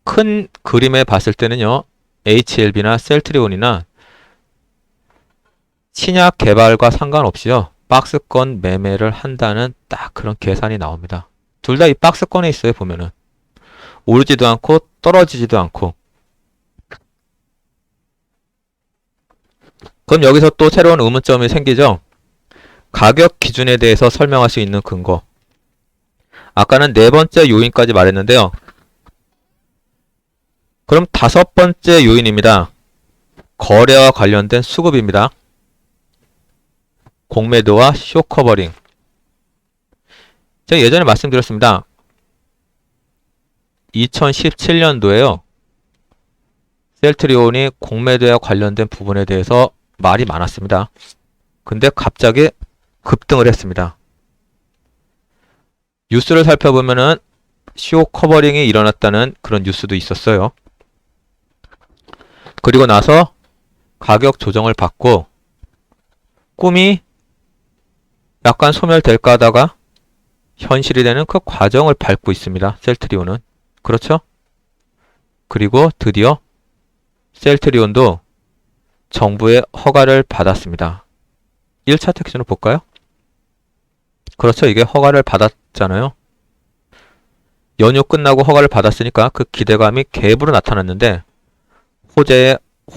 큰 그림에 봤을 때는요. HLB나 셀트리온이나 신약 개발과 상관없이요. 박스권 매매를 한다는 딱 그런 계산이 나옵니다. 둘 다 이 박스권에 있어요. 보면은 오르지도 않고 떨어지지도 않고. 그럼 여기서 또 새로운 의문점이 생기죠. 가격 기준에 대해서 설명할 수 있는 근거. 아까는 네 번째 요인까지 말했는데요. 그럼 다섯 번째 요인입니다. 거래와 관련된 수급입니다. 공매도와 쇼커버링. 제가 예전에 말씀드렸습니다. 2017년도에요. 셀트리온이 공매도와 관련된 부분에 대해서 말이 많았습니다. 근데 갑자기 급등을 했습니다. 뉴스를 살펴보면은 쇼커버링이 일어났다는 그런 뉴스도 있었어요. 그리고 나서 가격 조정을 받고 꿈이 약간 소멸될까 하다가 현실이 되는 그 과정을 밟고 있습니다. 셀트리온은. 그렇죠? 그리고 드디어 셀트리온도 정부의 허가를 받았습니다. 1차트 기준으로 볼까요? 그렇죠. 이게 허가를 받았잖아요. 연휴 끝나고 허가를 받았으니까 그 기대감이 갭으로 나타났는데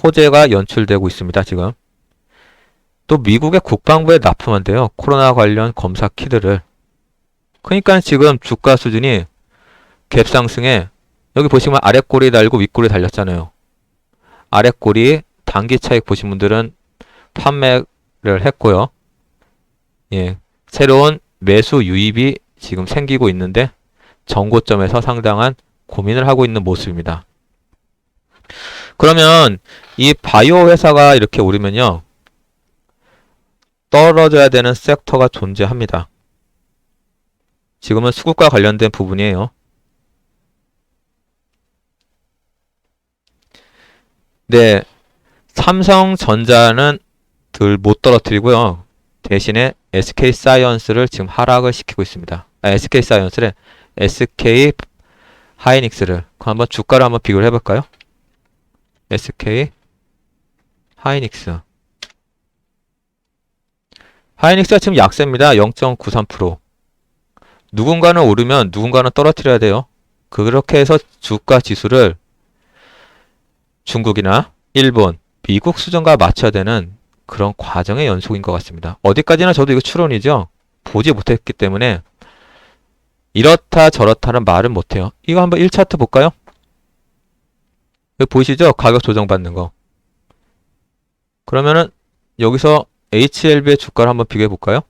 호재가 연출되고 있습니다. 지금. 또 미국의 국방부에 납품한대요. 코로나 관련 검사 키트를. 그러니까 지금 주가 수준이 갭 상승에 여기 보시면 아랫골이 달고 윗골이 달렸잖아요. 아랫골이 단기 차익 보신 분들은 판매를 했고요. 예, 새로운 매수 유입이 지금 생기고 있는데 정고점에서 상당한 고민을 하고 있는 모습입니다. 그러면 이 바이오 회사가 이렇게 오르면요. 떨어져야 되는 섹터가 존재합니다. 지금은 수급과 관련된 부분이에요. 네, 삼성전자는 들 못 떨어뜨리고요. 대신에 SK사이언스를 지금 하락을 시키고 있습니다. SK사이언스를 SK 하이닉스를 한번 주가를 한번 비교를 해볼까요? SK 하이닉스. 하이닉스가 지금 약세입니다. 0.93%. 누군가는 오르면 누군가는 떨어뜨려야 돼요. 그렇게 해서 주가 지수를 중국이나 일본, 미국 수준과 맞춰야 되는 그런 과정의 연속인 것 같습니다. 어디까지나 저도 이거 추론이죠. 보지 못했기 때문에 이렇다 저렇다는 말은 못해요. 이거 한번 1차트 볼까요? 여기 보이시죠? 가격 조정받는 거. 그러면은 여기서 HLB의 주가를 한번 비교해 볼까요?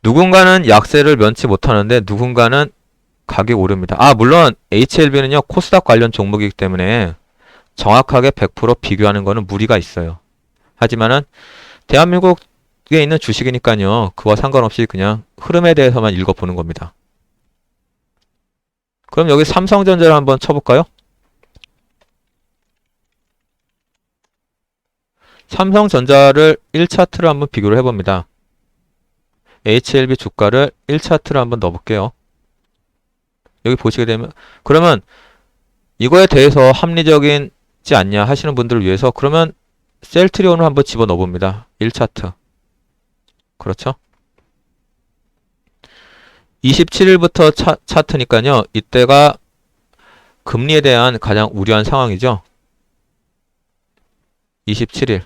누군가는 약세를 면치 못하는데 누군가는 가격이 오릅니다. 물론 HLB는요 코스닥 관련 종목이기 때문에 정확하게 100% 비교하는 거는 무리가 있어요. 하지만은 대한민국 쪽에 있는 주식이니까요. 그와 상관없이 그냥 흐름에 대해서만 읽어보는 겁니다. 그럼 여기 삼성전자를 한번 쳐볼까요? 삼성전자를 1차트를 한번 비교를 해봅니다. HLB 주가를 1차트를 한번 넣어볼게요. 여기 보시게 되면 그러면 이거에 대해서 합리적이지 않냐 하시는 분들을 위해서 그러면 셀트리온을 한번 집어넣어 봅니다. 1차트. 그렇죠? 27일부터 차트니까요. 이때가 금리에 대한 가장 우려한 상황이죠. 27일.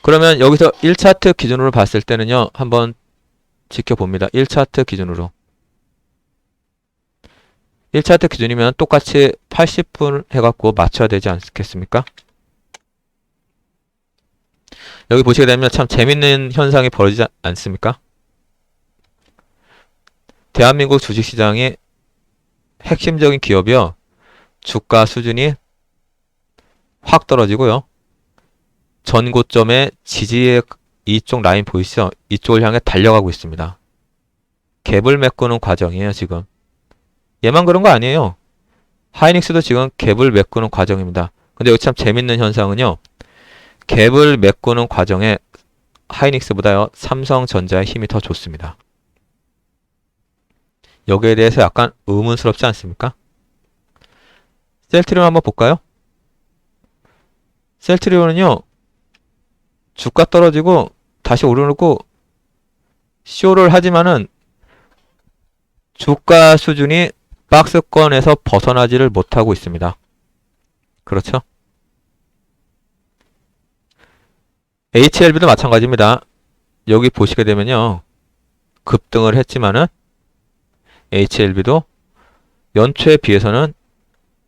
그러면 여기서 1차트 기준으로 봤을 때는요. 한번 지켜봅니다. 1차트 기준으로. 1차트 기준이면 똑같이 80분 해갖고 맞춰야 되지 않겠습니까? 여기 보시게 되면 참 재밌는 현상이 벌어지지 않습니까? 대한민국 주식시장의 핵심적인 기업이요. 주가 수준이 확 떨어지고요. 전 고점의 지지의 이쪽 라인 보이시죠? 이쪽을 향해 달려가고 있습니다. 갭을 메꾸는 과정이에요, 지금. 얘만 그런 거 아니에요. 하이닉스도 지금 갭을 메꾸는 과정입니다. 근데 여기 참 재밌는 현상은요. 갭을 메꾸는 과정에 하이닉스보다요. 삼성전자의 힘이 더 좋습니다. 여기에 대해서 약간 의문스럽지 않습니까? 셀트리온 한번 볼까요? 셀트리온은요. 주가 떨어지고 다시 오르고 쇼를 하지만은 주가 수준이 박스권에서 벗어나지를 못하고 있습니다. 그렇죠? HLB도 마찬가지입니다. 여기 보시게 되면요. 급등을 했지만은 HLB도 연초에 비해서는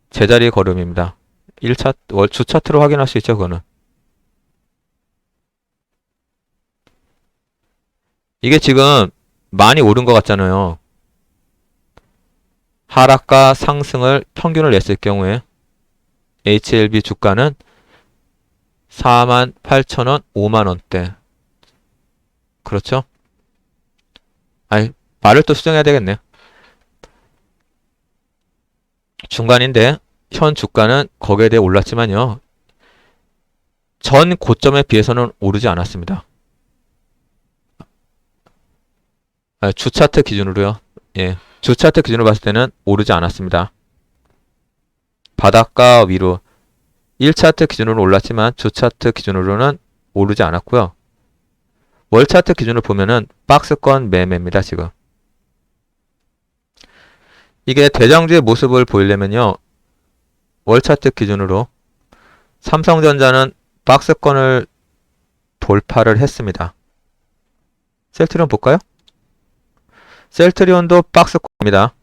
제자리 걸음입니다. 1차, 주 차트로 확인할 수 있죠, 그거는. 이게 지금 많이 오른 것 같잖아요. 하락과 상승을 평균을 냈을 경우에 HLB 주가는 48,000원, 5만원대. 그렇죠? 아니, 말을 또 수정해야 되겠네요. 중간인데 현 주가는 거기에 대해 올랐지만요. 전 고점에 비해서는 오르지 않았습니다. 주 차트 기준으로요. 예. 주 차트 기준으로 봤을 때는 오르지 않았습니다. 바닥과 위로 1차트 기준으로 올랐지만 주 차트 기준으로는 오르지 않았고요. 월 차트 기준으로 보면은 박스권 매매입니다, 지금. 이게 대장주의 모습을 보이려면요. 월 차트 기준으로 삼성전자는 박스권을 돌파를 했습니다. 셀트리온 볼까요? 셀트리온도 박스권입니다.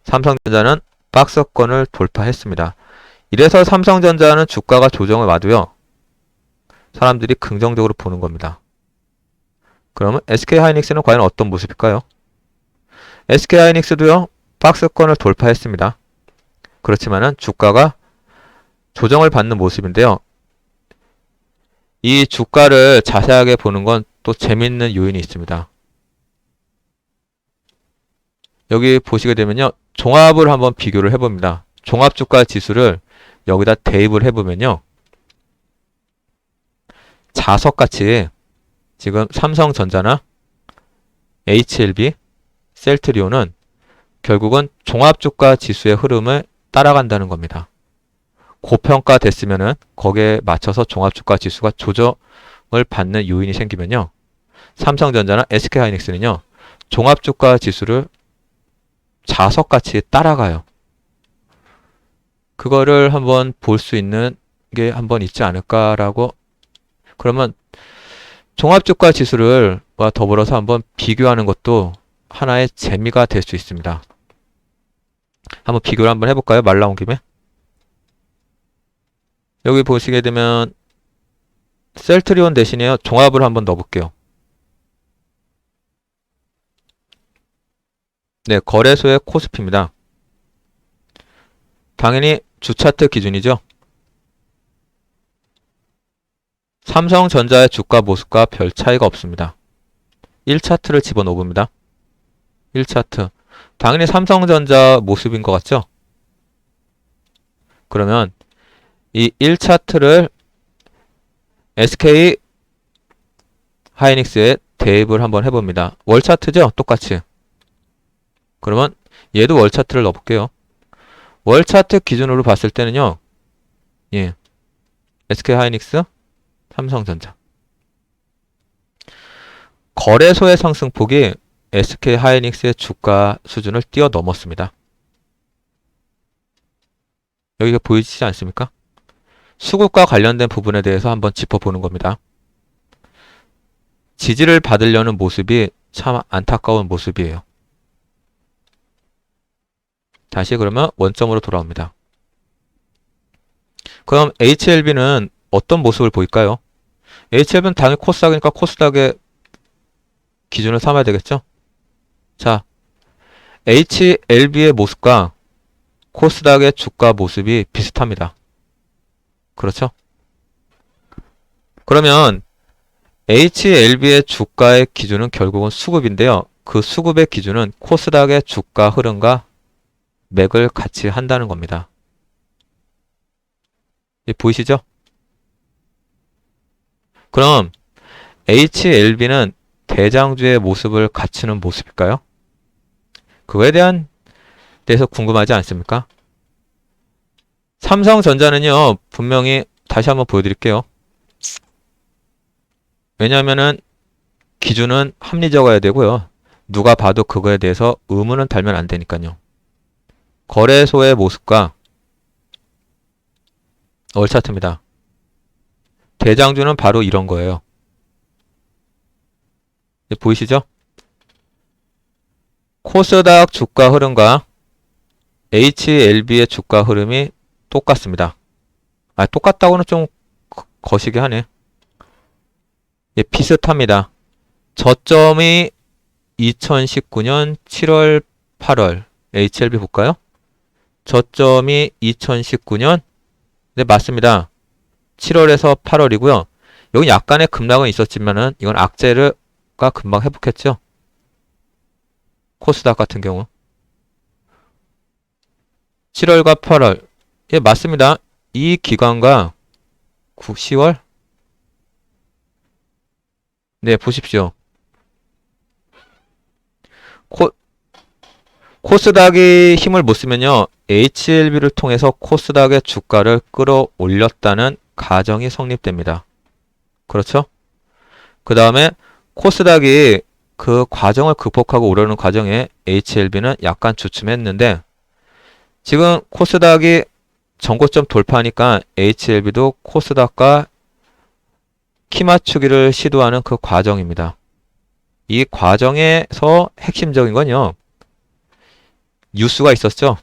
삼성전자는 박스권을 돌파했습니다. 이래서 삼성전자는 주가가 조정을 와도요. 사람들이 긍정적으로 보는 겁니다. 그러면 SK하이닉스는 과연 어떤 모습일까요? SK하이닉스도요. 박스권을 돌파했습니다. 그렇지만은 주가가 조정을 받는 모습인데요. 이 주가를 자세하게 보는 건 또 재밌는 요인이 있습니다. 여기 보시게 되면요. 종합을 한번 비교를 해봅니다. 종합주가 지수를 여기다 대입을 해보면요. 자석같이 지금 삼성전자나 HLB, 셀트리온은 결국은 종합주가 지수의 흐름을 따라간다는 겁니다. 고평가 됐으면은 거기에 맞춰서 종합주가 지수가 조정을 받는 요인이 생기면요. 삼성전자나 SK하이닉스는요. 종합주가 지수를 자석같이 따라가요. 그거를 한번 볼 수 있는 게 한번 있지 않을까라고. 그러면 종합주가 지수를 와 더불어서 한번 비교하는 것도 하나의 재미가 될 수 있습니다. 한번 비교를 한번 해볼까요? 말 나온 김에. 여기 보시게 되면 셀트리온 대신에요. 종합을 한번 넣어볼게요. 네, 거래소의 코스피입니다. 당연히 주차트 기준이죠. 삼성전자의 주가 모습과 별 차이가 없습니다. 1차트를 집어넣어 봅니다. 1차트. 당연히 삼성전자 모습인 것 같죠? 그러면 이 1차트를 SK 하이닉스에 대입을 한번 해봅니다. 월차트죠? 똑같이. 그러면 얘도 월차트를 넣어볼게요. 월차트 기준으로 봤을 때는요. 예. SK 하이닉스, 삼성전자. 거래소의 상승폭이 SK 하이닉스의 주가 수준을 뛰어넘었습니다. 여기가 보이시지 않습니까? 수급과 관련된 부분에 대해서 한번 짚어보는 겁니다. 지지를 받으려는 모습이 참 안타까운 모습이에요. 다시 그러면 원점으로 돌아옵니다. 그럼 HLB는 어떤 모습을 보일까요? HLB는 당연히 코스닥이니까 코스닥의 기준을 삼아야 되겠죠? 자, HLB의 모습과 코스닥의 주가 모습이 비슷합니다. 그렇죠? 그러면 HLB의 주가의 기준은 결국은 수급인데요. 그 수급의 기준은 코스닥의 주가 흐름과 맥을 같이 한다는 겁니다. 보이시죠? 그럼 HLB는 대장주의 모습을 갖추는 모습일까요? 그거에 대해서 궁금하지 않습니까? 삼성전자는요, 분명히 다시 한번 보여드릴게요. 왜냐하면은 기준은 합리적이어야 되고요. 누가 봐도 그거에 대해서 의문은 달면 안 되니까요. 거래소의 모습과 월차트입니다. 대장주는 바로 이런 거예요. 보이시죠? 코스닥 주가 흐름과 HLB의 주가 흐름이 똑같습니다. 똑같다고는 좀 거시기 하네. 비슷합니다. 저점이 2019년 7월, 8월 HLB 볼까요? 저점이 2019년 네, 맞습니다. 7월에서 8월이고요. 여기 약간의 급락은 있었지만은 이건 악재가 금방 회복했죠. 코스닥 같은 경우 7월과 8월 예, 맞습니다. 이 기간과 10월 네, 보십시오. 코스닥이 힘을 못 쓰면요. HLB를 통해서 코스닥의 주가를 끌어올렸다는 가정이 성립됩니다. 그렇죠? 그 다음에 코스닥이 그 과정을 극복하고 오르는 과정에 HLB는 약간 주춤했는데 지금 코스닥이 전고점 돌파하니까 HLB도 코스닥과 키 맞추기를 시도하는 그 과정입니다. 이 과정에서 핵심적인 건요. 뉴스가 있었죠.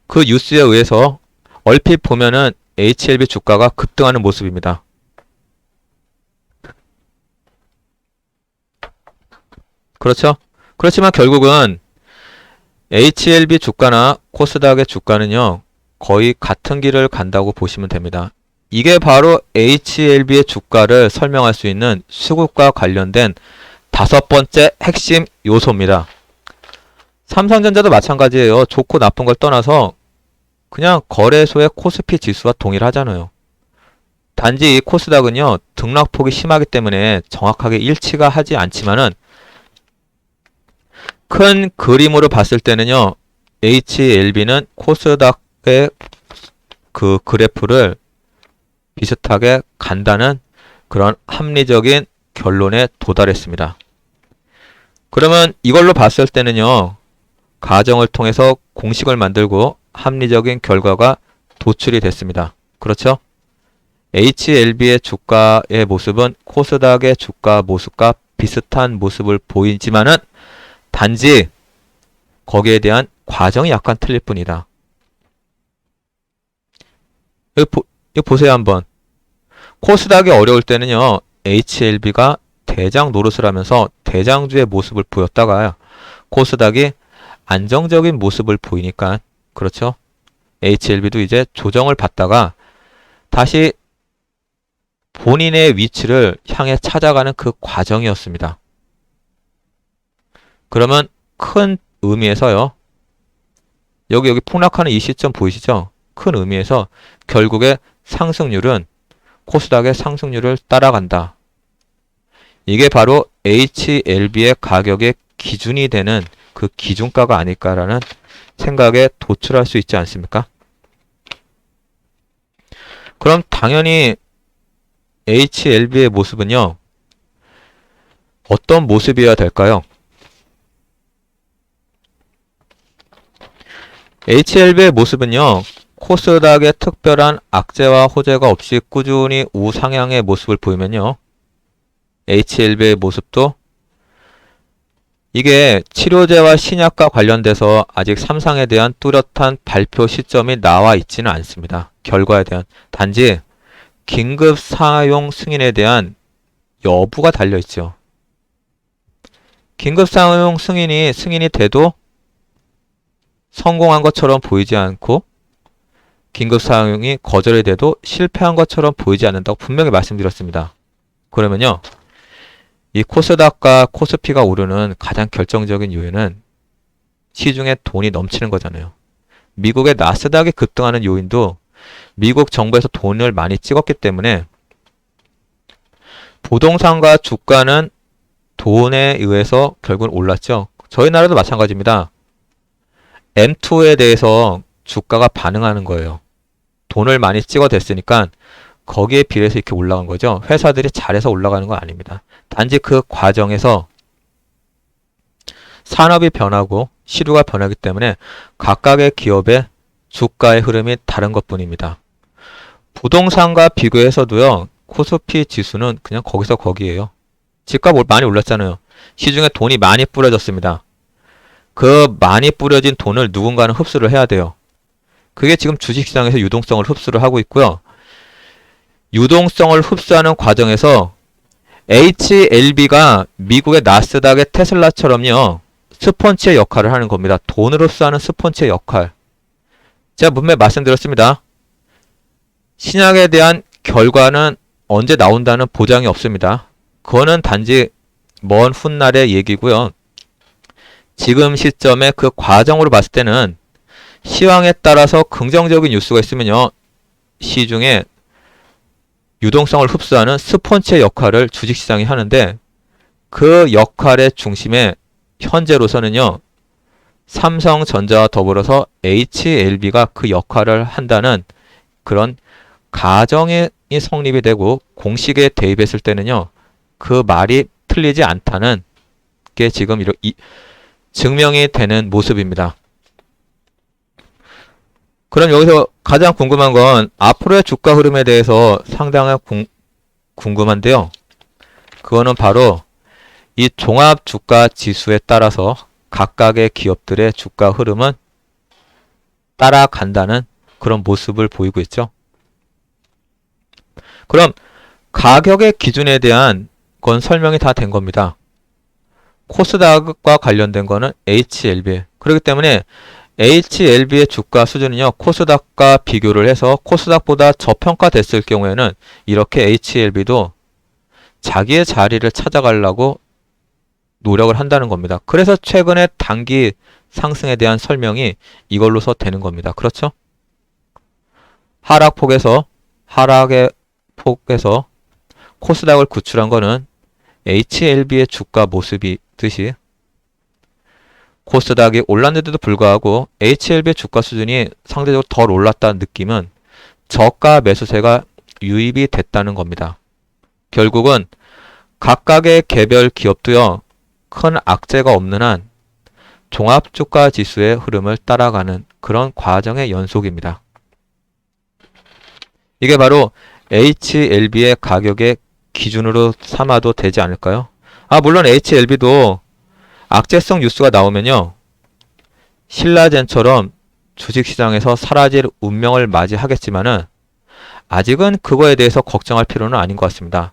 그 뉴스에 의해서 얼핏 보면은 HLB 주가가 급등하는 모습입니다. 그렇죠? 그렇지만 결국은 HLB 주가나 코스닥의 주가는요. 거의 같은 길을 간다고 보시면 됩니다. 이게 바로 HLB의 주가를 설명할 수 있는 수급과 관련된 5번째 핵심 요소입니다. 삼성전자도 마찬가지예요. 좋고 나쁜 걸 떠나서 그냥 거래소의 코스피 지수와 동일하잖아요. 단지 이 코스닥은요. 등락폭이 심하기 때문에 정확하게 일치가 하지 않지만은 큰 그림으로 봤을 때는요. HLB는 코스닥의 그 그래프를 비슷하게 간다는 그런 합리적인 결론에 도달했습니다. 그러면 이걸로 봤을 때는요. 가정을 통해서 공식을 만들고 합리적인 결과가 도출이 됐습니다. 그렇죠? HLB의 주가의 모습은 코스닥의 주가 모습과 비슷한 모습을 보이지만은 단지 거기에 대한 과정이 약간 틀릴 뿐이다. 이거 보세요 한번. 코스닥이 어려울 때는요. HLB가 대장 노릇을 하면서 대장주의 모습을 보였다가 코스닥이 안정적인 모습을 보이니까 그렇죠. HLB도 이제 조정을 받다가 다시 본인의 위치를 향해 찾아가는 그 과정이었습니다. 그러면 큰 의미에서요. 여기 폭락하는 이 시점 보이시죠? 큰 의미에서 결국에 상승률은 코스닥의 상승률을 따라간다. 이게 바로 HLB의 가격의 기준이 되는 그 기준가가 아닐까라는 생각에 도출할 수 있지 않습니까? 그럼 당연히 HLB의 모습은요. 어떤 모습이어야 될까요? HLB의 모습은요. 코스닥의 특별한 악재와 호재가 없이 꾸준히 우상향의 모습을 보이면요. HLB의 모습도 이게 치료제와 신약과 관련돼서 아직 3상에 대한 뚜렷한 발표 시점이 나와 있지는 않습니다. 결과에 대한. 단지 긴급 사용 승인에 대한 여부가 달려있죠. 긴급 사용 승인이 돼도 성공한 것처럼 보이지 않고 긴급 사용이 거절이 돼도 실패한 것처럼 보이지 않는다고 분명히 말씀드렸습니다. 그러면요. 이 코스닥과 코스피가 오르는 가장 결정적인 요인은 시중에 돈이 넘치는 거잖아요. 미국의 나스닥이 급등하는 요인도 미국 정부에서 돈을 많이 찍었기 때문에 부동산과 주가는 돈에 의해서 결국은 올랐죠. 저희 나라도 마찬가지입니다. M2에 대해서 주가가 반응하는 거예요. 돈을 많이 찍어댔으니까 거기에 비례해서 이렇게 올라간 거죠. 회사들이 잘해서 올라가는 건 아닙니다. 단지 그 과정에서 산업이 변하고 시류가 변하기 때문에 각각의 기업의 주가의 흐름이 다른 것뿐입니다. 부동산과 비교해서도요. 코스피 지수는 그냥 거기서 거기에요. 집값 많이 올랐잖아요. 시중에 돈이 많이 뿌려졌습니다. 그 많이 뿌려진 돈을 누군가는 흡수를 해야 돼요. 그게 지금 주식시장에서 유동성을 흡수를 하고 있고요. 유동성을 흡수하는 과정에서 HLB가 미국의 나스닥의 테슬라처럼요. 스펀지의 역할을 하는 겁니다. 돈을 흡수하는 스펀지의 역할. 제가 분명히 말씀드렸습니다. 신약에 대한 결과는 언제 나온다는 보장이 없습니다. 그거는 단지 먼 훗날의 얘기고요. 지금 시점에 그 과정으로 봤을 때는 시황에 따라서 긍정적인 뉴스가 있으면요. 시중에 유동성을 흡수하는 스펀지의 역할을 주식시장이 하는데 그 역할의 중심에 현재로서는요. 삼성전자와 더불어서 HLB가 그 역할을 한다는 그런 가정이 성립이 되고 공식에 대입했을 때는요. 그 말이 틀리지 않다는 게 지금 증명이 되는 모습입니다. 그럼 여기서 가장 궁금한 건 앞으로의 주가 흐름에 대해서 상당히 궁금한데요. 그거는 바로 이 종합 주가 지수에 따라서 각각의 기업들의 주가 흐름은 따라간다는 그런 모습을 보이고 있죠. 그럼 가격의 기준에 대한 건 설명이 다 된 겁니다. 코스닥과 관련된 거는 HLB. 그렇기 때문에 HLB의 주가 수준은요. 코스닥과 비교를 해서 코스닥보다 저평가됐을 경우에는 이렇게 HLB도 자기의 자리를 찾아가려고 노력을 한다는 겁니다. 그래서 최근에 단기 상승에 대한 설명이 이걸로서 되는 겁니다. 그렇죠? 하락의 폭에서 코스닥을 구출한 거는 HLB의 주가 모습이듯이 코스닥이 올랐는데도 불구하고 HLB의 주가 수준이 상대적으로 덜 올랐다는 느낌은 저가 매수세가 유입이 됐다는 겁니다. 결국은 각각의 개별 기업도요. 큰 악재가 없는 한 종합주가 지수의 흐름을 따라가는 그런 과정의 연속입니다. 이게 바로 HLB의 가격의 기준으로 삼아도 되지 않을까요? 물론 HLB도 악재성 뉴스가 나오면요. 신라젠처럼 주식시장에서 사라질 운명을 맞이하겠지만은 아직은 그거에 대해서 걱정할 필요는 아닌 것 같습니다.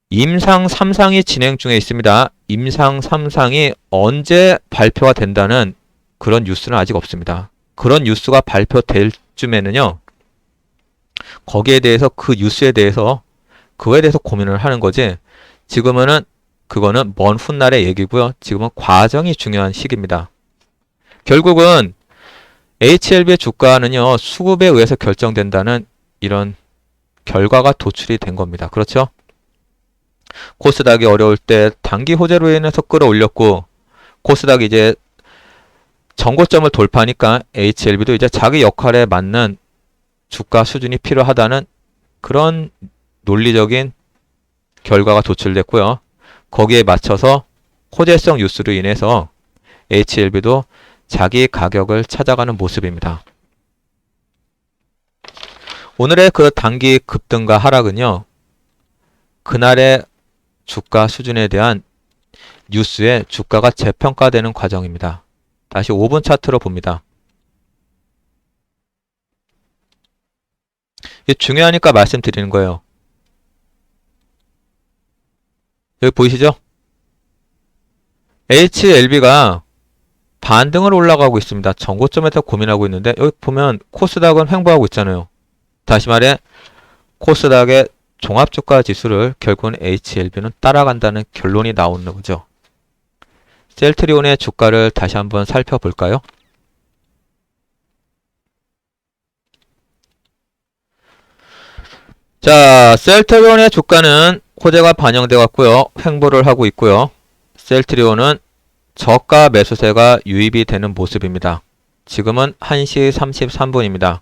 임상 3상이 진행 중에 있습니다. 임상 3상이 언제 발표가 된다는 그런 뉴스는 아직 없습니다. 그런 뉴스가 발표될 쯤에는요. 거기에 대해서 그 뉴스에 대해서 그거에 대해서 고민을 하는 거지. 지금은 그거는 먼 훗날의 얘기고요. 지금은 과정이 중요한 시기입니다. 결국은 HLB의 주가는요, 수급에 의해서 결정된다는 이런 결과가 도출이 된 겁니다. 그렇죠? 코스닥이 어려울 때 단기 호재로 인해서 끌어올렸고, 코스닥이 이제 정고점을 돌파하니까 HLB도 이제 자기 역할에 맞는 주가 수준이 필요하다는 그런 논리적인 결과가 도출됐고요. 거기에 맞춰서 호재성 뉴스로 인해서 HLB도 자기 가격을 찾아가는 모습입니다. 오늘의 그 단기 급등과 하락은요, 그날의 주가 수준에 대한 뉴스에 주가가 재평가되는 과정입니다. 다시 5분 차트로 봅니다. 이게 중요하니까 말씀드리는 거예요. 여기 보이시죠? HLB가 반등을 올라가고 있습니다. 전고점에서 고민하고 있는데 여기 보면 코스닥은 횡보하고 있잖아요. 다시 말해 코스닥의 종합주가 지수를 결국은 HLB는 따라간다는 결론이 나오는 거죠. 셀트리온의 주가를 다시 한번 살펴볼까요? 자, 셀트리온의 주가는 호재가 반영돼 왔고요. 횡보를 하고 있고요. 셀트리온은 저가 매수세가 유입이 되는 모습입니다. 지금은 1시 33분입니다.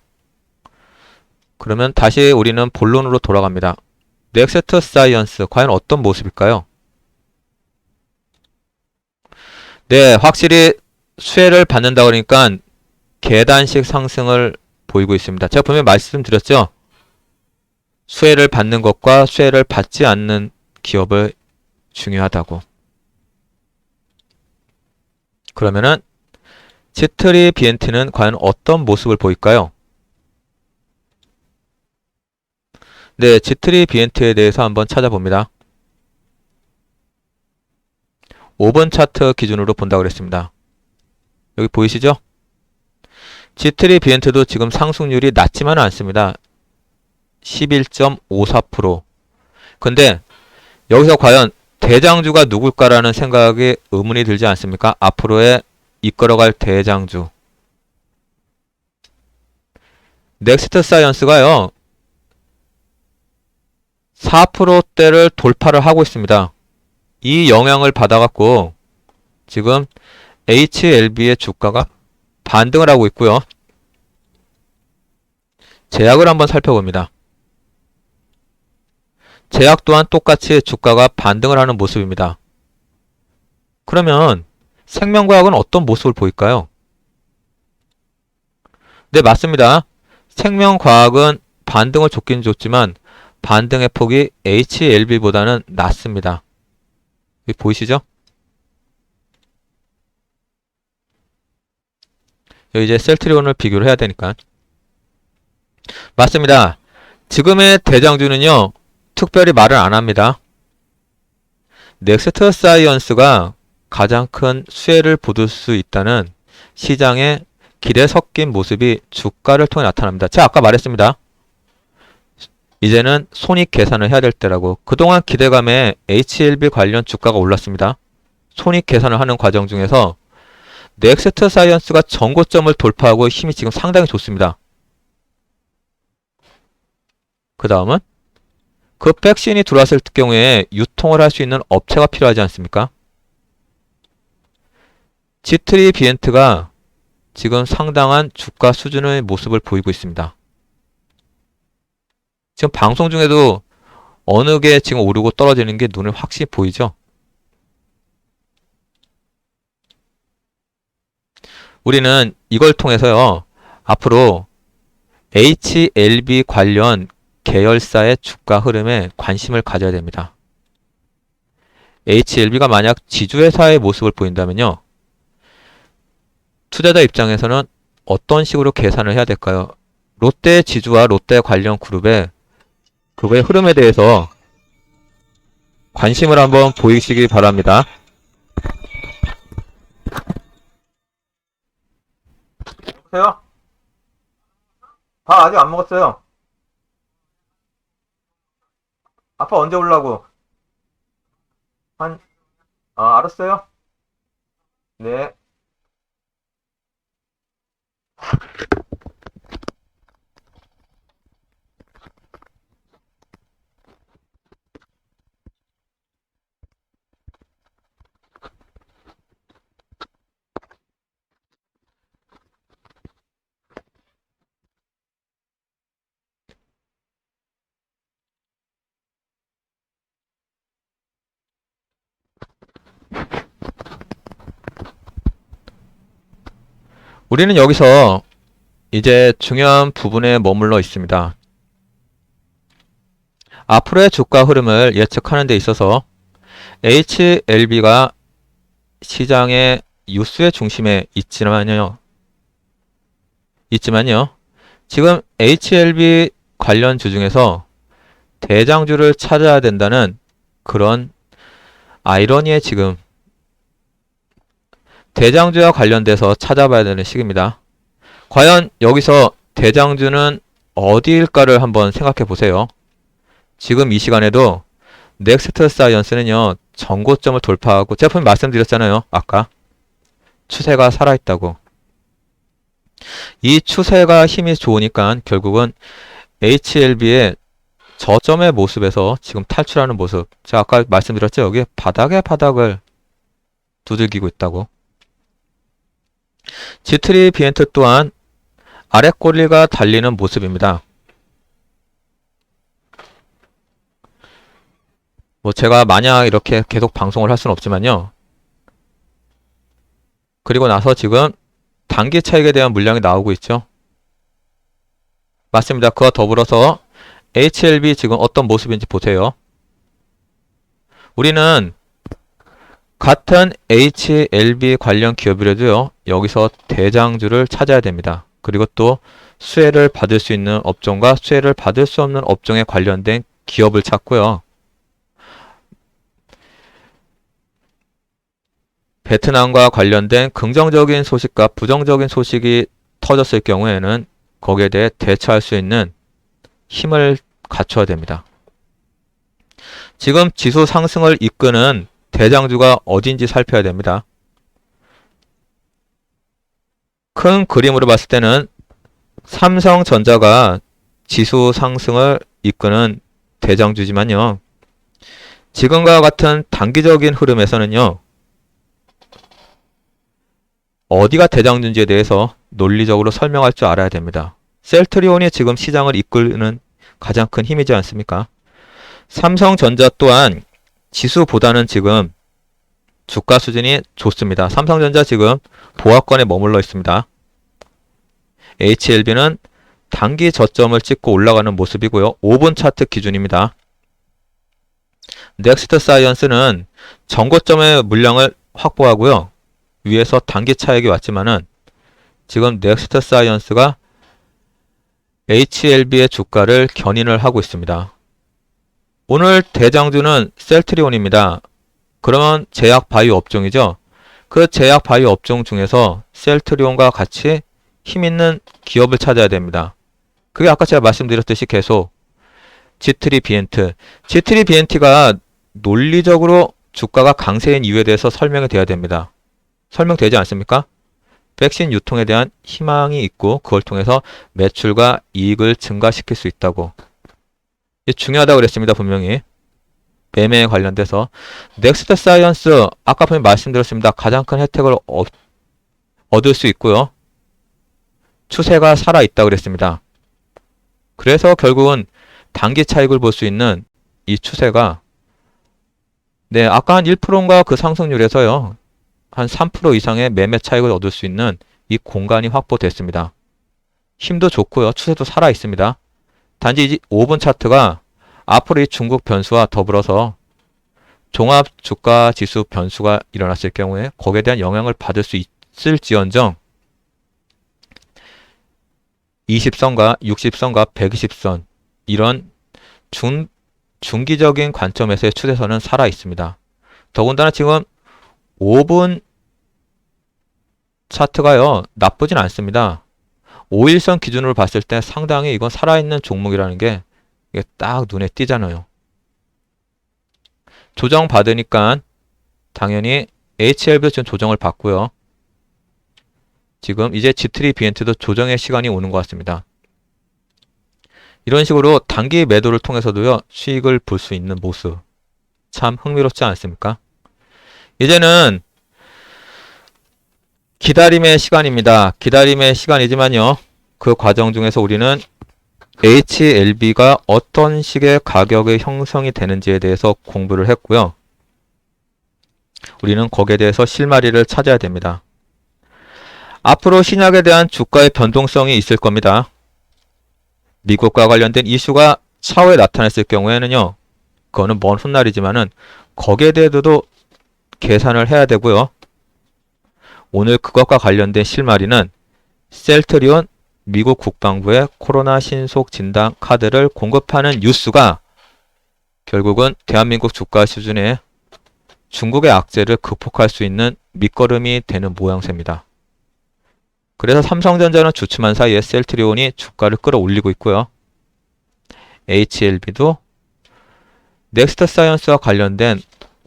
그러면 다시 우리는 본론으로 돌아갑니다. 넥스트 사이언스 과연 어떤 모습일까요? 네, 확실히 수혜를 받는다 그러니까 계단식 상승을 보이고 있습니다. 제가 분명히 말씀드렸죠? 수혜를 받는 것과 수혜를 받지 않는 기업을 중요하다고. 그러면은 지트리 BNT는 과연 어떤 모습을 보일까요? 네, 지트리 BNT에 대해서 한번 찾아봅니다. 5분 차트 기준으로 본다고 그랬습니다. 여기 보이시죠? 지트리 BNT도 지금 상승률이 낮지만은 않습니다. 11.54%. 근데 여기서 과연 대장주가 누굴까라는 생각이 의문이 들지 않습니까? 앞으로의 이끌어갈 대장주. 넥스트 사이언스가요, 4%대를 돌파를 하고 있습니다. 이 영향을 받아갖고 지금 HLB의 주가가 반등을 하고 있고요. 제약을 한번 살펴봅니다. 제약 또한 똑같이 주가가 반등을 하는 모습입니다. 그러면 생명과학은 어떤 모습을 보일까요? 네, 맞습니다. 생명과학은 반등을 줬긴 줬지만 반등의 폭이 HLB보다는 낮습니다. 여기 보이시죠? 여기 이제 셀트리온을 비교를 해야 되니까. 맞습니다. 지금의 대장주는요, 특별히 말을 안 합니다. 넥스트 사이언스가 가장 큰 수혜를 보을 수 있다는 시장의 기대 섞인 모습이 주가를 통해 나타납니다. 제가 아까 말했습니다. 이제는 손익 계산을 해야 될 때라고. 그동안 기대감에 HLB 관련 주가가 올랐습니다. 손익 계산을 하는 과정 중에서 넥스트 사이언스가 전고점을 돌파하고 힘이 지금 상당히 좋습니다. 그 다음은 그 백신이 들어왔을 경우에 유통을 할 수 있는 업체가 필요하지 않습니까? 지트리 비엔트가 지금 상당한 주가 수준의 모습을 보이고 있습니다. 지금 방송 중에도 어느 게 지금 오르고 떨어지는 게 눈에 확실히 보이죠? 우리는 이걸 통해서요, 앞으로 HLB 관련 계열사의 주가 흐름에 관심을 가져야 됩니다. HLB가 만약 지주회사의 모습을 보인다면요, 투자자 입장에서는 어떤 식으로 계산을 해야 될까요? 롯데 지주와 롯데 관련 그룹의 그거의 흐름에 대해서 관심을 한번 보이시기 바랍니다. 여보세요? 밥 아직 안 먹었어요. 아빠 언제 올라고? 한, 알았어요? 네. 우리는 여기서 이제 중요한 부분에 머물러 있습니다. 앞으로의 주가 흐름을 예측하는 데 있어서 HLB가 시장의 뉴스의 중심에 있지만요. 지금 HLB 관련주 중에서 대장주를 찾아야 된다는 그런 아이러니에 지금 대장주와 관련돼서 찾아봐야 되는 시기입니다. 과연 여기서 대장주는 어디일까를 한번 생각해 보세요. 지금 이 시간에도 넥스트 사이언스는요, 전고점을 돌파하고, 제가 분명히 말씀드렸잖아요. 아까. 추세가 살아있다고. 이 추세가 힘이 좋으니까 결국은 HLB의 저점의 모습에서 지금 탈출하는 모습. 제가 아까 말씀드렸죠. 여기 바닥에 바닥을 두들기고 있다고. G3 비엔트 또한 아래 꼬리가 달리는 모습입니다. 제가 마냥 이렇게 계속 방송을 할 수는 없지만요. 그리고 나서 지금 단기 차익에 대한 물량이 나오고 있죠. 맞습니다. 그와 더불어서 HLB 지금 어떤 모습인지 보세요. 우리는 같은 HLB 관련 기업이라도요. 여기서 대장주를 찾아야 됩니다. 그리고 또 수혜를 받을 수 있는 업종과 수혜를 받을 수 없는 업종에 관련된 기업을 찾고요. 베트남과 관련된 긍정적인 소식과 부정적인 소식이 터졌을 경우에는 거기에 대해 대처할 수 있는 힘을 갖춰야 됩니다. 지금 지수 상승을 이끄는 대장주가 어딘지 살펴야 됩니다. 큰 그림으로 봤을 때는 삼성전자가 지수 상승을 이끄는 대장주지만요. 지금과 같은 단기적인 흐름에서는요. 어디가 대장주인지에 대해서 논리적으로 설명할 줄 알아야 됩니다. 셀트리온이 지금 시장을 이끄는 가장 큰 힘이지 않습니까? 삼성전자 또한 지수보다는 지금 주가 수준이 좋습니다. 삼성전자 지금 보합권에 머물러 있습니다. HLB는 단기 저점을 찍고 올라가는 모습이고요. 5분 차트 기준입니다. 넥스트 사이언스는 전고점의 물량을 확보하고요. 위에서 단기 차익이 왔지만은 지금 넥스트 사이언스가 HLB의 주가를 견인을 하고 있습니다. 오늘 대장주는 셀트리온입니다. 그러면 제약 바이오 업종이죠. 그 제약 바이오 업종 중에서 셀트리온과 같이 힘있는 기업을 찾아야 됩니다. 그게 아까 제가 말씀드렸듯이 계속 G3 비엔트. G3 비엔트가 논리적으로 주가가 강세인 이유에 대해서 설명이 돼야 됩니다. 설명되지 않습니까? 백신 유통에 대한 희망이 있고 그걸 통해서 매출과 이익을 증가시킬 수 있다고. 이게 중요하다고 그랬습니다. 분명히. 매매에 관련돼서. 넥스트 사이언스 아까 분명히 말씀드렸습니다. 가장 큰 혜택을 얻을 수 있고요. 추세가 살아있다고 그랬습니다. 그래서 결국은 단기 차익을 볼 수 있는 이 추세가 아까 한 1%인가 그 상승률에서요. 한 3% 이상의 매매 차익을 얻을 수 있는 이 공간이 확보됐습니다. 힘도 좋고요. 추세도 살아있습니다. 단지 이 5분 차트가 앞으로 이 중국 변수와 더불어서 종합 주가 지수 변수가 일어났을 경우에 거기에 대한 영향을 받을 수 있을지언정 20선과 60선과 120선 이런 중기적인 관점에서의 추세선은 살아 있습니다. 더군다나 지금 5분 차트가요. 나쁘진 않습니다. 5일선 기준으로 봤을 때 상당히 이건 살아있는 종목이라는 게 이게 딱 눈에 띄잖아요. 조정 받으니까 당연히 HLB도 지금 조정을 받고요. 지금 이제 G3BNT도 조정의 시간이 오는 것 같습니다. 이런 식으로 단기 매도를 통해서도요, 수익을 볼 수 있는 모습. 참 흥미롭지 않습니까? 이제는 기다림의 시간입니다. 기다림의 시간이지만요, 그 과정 중에서 우리는 HLB가 어떤 식의 가격의 형성이 되는지에 대해서 공부를 했고요. 우리는 거기에 대해서 실마리를 찾아야 됩니다. 앞으로 신약에 대한 주가의 변동성이 있을 겁니다. 미국과 관련된 이슈가 차후에 나타났을 경우에는요, 그거는 먼 훗날이지만은 거기에 대해서도 계산을 해야 되고요. 오늘 그것과 관련된 실마리는 셀트리온 미국 국방부의 코로나 신속 진단 카드를 공급하는 뉴스가 결국은 대한민국 주가 수준의 중국의 악재를 극복할 수 있는 밑거름이 되는 모양새입니다. 그래서 삼성전자는 주춤한 사이에 셀트리온이 주가를 끌어올리고 있고요. HLB도 넥스트 사이언스와 관련된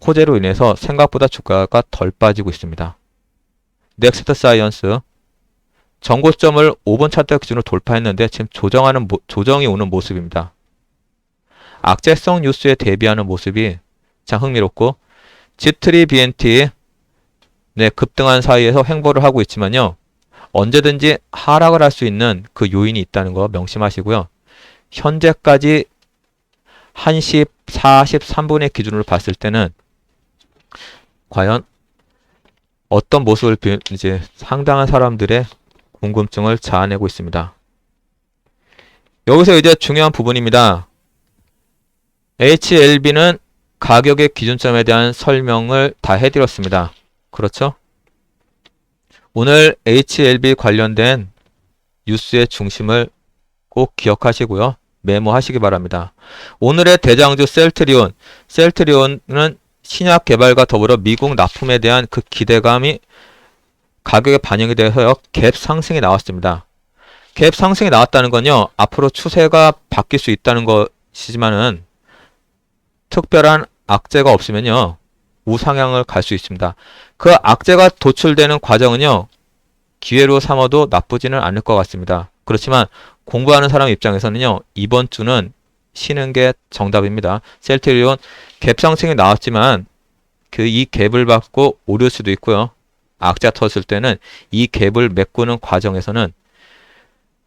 호재로 인해서 생각보다 주가가 덜 빠지고 있습니다. 넥스트 사이언스 전고점을 5분 차트 기준으로 돌파했는데 지금 조정이 오는 모습입니다. 악재성 뉴스에 대비하는 모습이 참 흥미롭고 G3BNT 급등한 사이에서 횡보를 하고 있지만요. 언제든지 하락을 할 수 있는 그 요인이 있다는 거 명심하시고요. 현재까지 1시 43분의 기준으로 봤을 때는 과연 어떤 모습을 이제 상당한 사람들의 궁금증을 자아내고 있습니다. 여기서 이제 중요한 부분입니다. HLB는 가격의 기준점에 대한 설명을 다 해드렸습니다. 그렇죠? 오늘 HLB 관련된 뉴스의 중심을 꼭 기억하시고요. 메모하시기 바랍니다. 오늘의 대장주 셀트리온은 신약 개발과 더불어 미국 납품에 대한 그 기대감이 가격에 반영이 되어서요. 갭 상승이 나왔습니다. 갭 상승이 나왔다는 건요. 앞으로 추세가 바뀔 수 있다는 것이지만은 특별한 악재가 없으면요. 우상향을 갈 수 있습니다. 그 악재가 도출되는 과정은요. 기회로 삼아도 나쁘지는 않을 것 같습니다. 그렇지만 공부하는 사람 입장에서는요. 이번 주는 쉬는 게 정답입니다. 셀트리온 갭 상승이 나왔지만 이 갭을 받고 오를 수도 있고요. 악재 터졌을 때는 이 갭을 메꾸는 과정에서는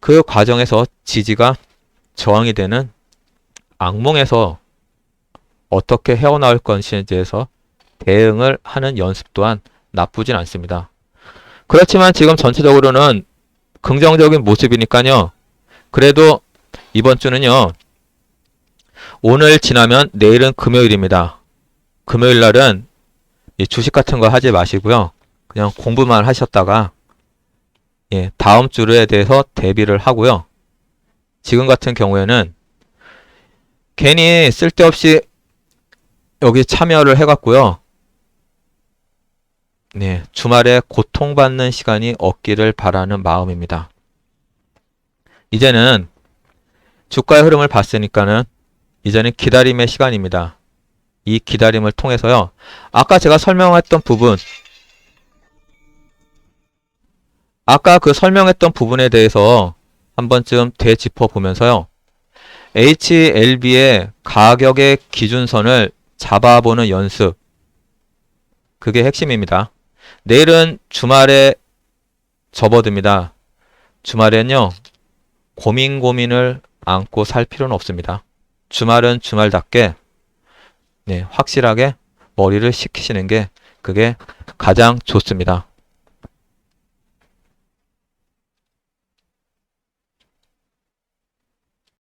그 과정에서 지지가 저항이 되는 악몽에서 어떻게 헤어나올 것인지에 대해서 대응을 하는 연습 또한 나쁘진 않습니다. 그렇지만 지금 전체적으로는 긍정적인 모습이니까요. 그래도 이번 주는요. 오늘 지나면 내일은 금요일입니다. 금요일 날은 주식 같은 거 하지 마시고요. 그냥 공부만 하셨다가 다음 주에 대해서 대비를 하고요. 지금 같은 경우에는 괜히 쓸데없이 여기 참여를 해갖고요. 주말에 고통받는 시간이 없기를 바라는 마음입니다. 이제는 주가의 흐름을 봤으니까는 이제는 기다림의 시간입니다. 이 기다림을 통해서요. 아까 제가 설명했던 부분, 아까 그 설명했던 부분에 대해서 한 번쯤 되짚어 보면서요. HLB의 가격의 기준선을 잡아보는 연습. 그게 핵심입니다. 내일은 주말에 접어듭니다. 주말엔요. 고민을 안고 살 필요는 없습니다. 주말은 주말답게 확실하게 머리를 식히시는 게 그게 가장 좋습니다.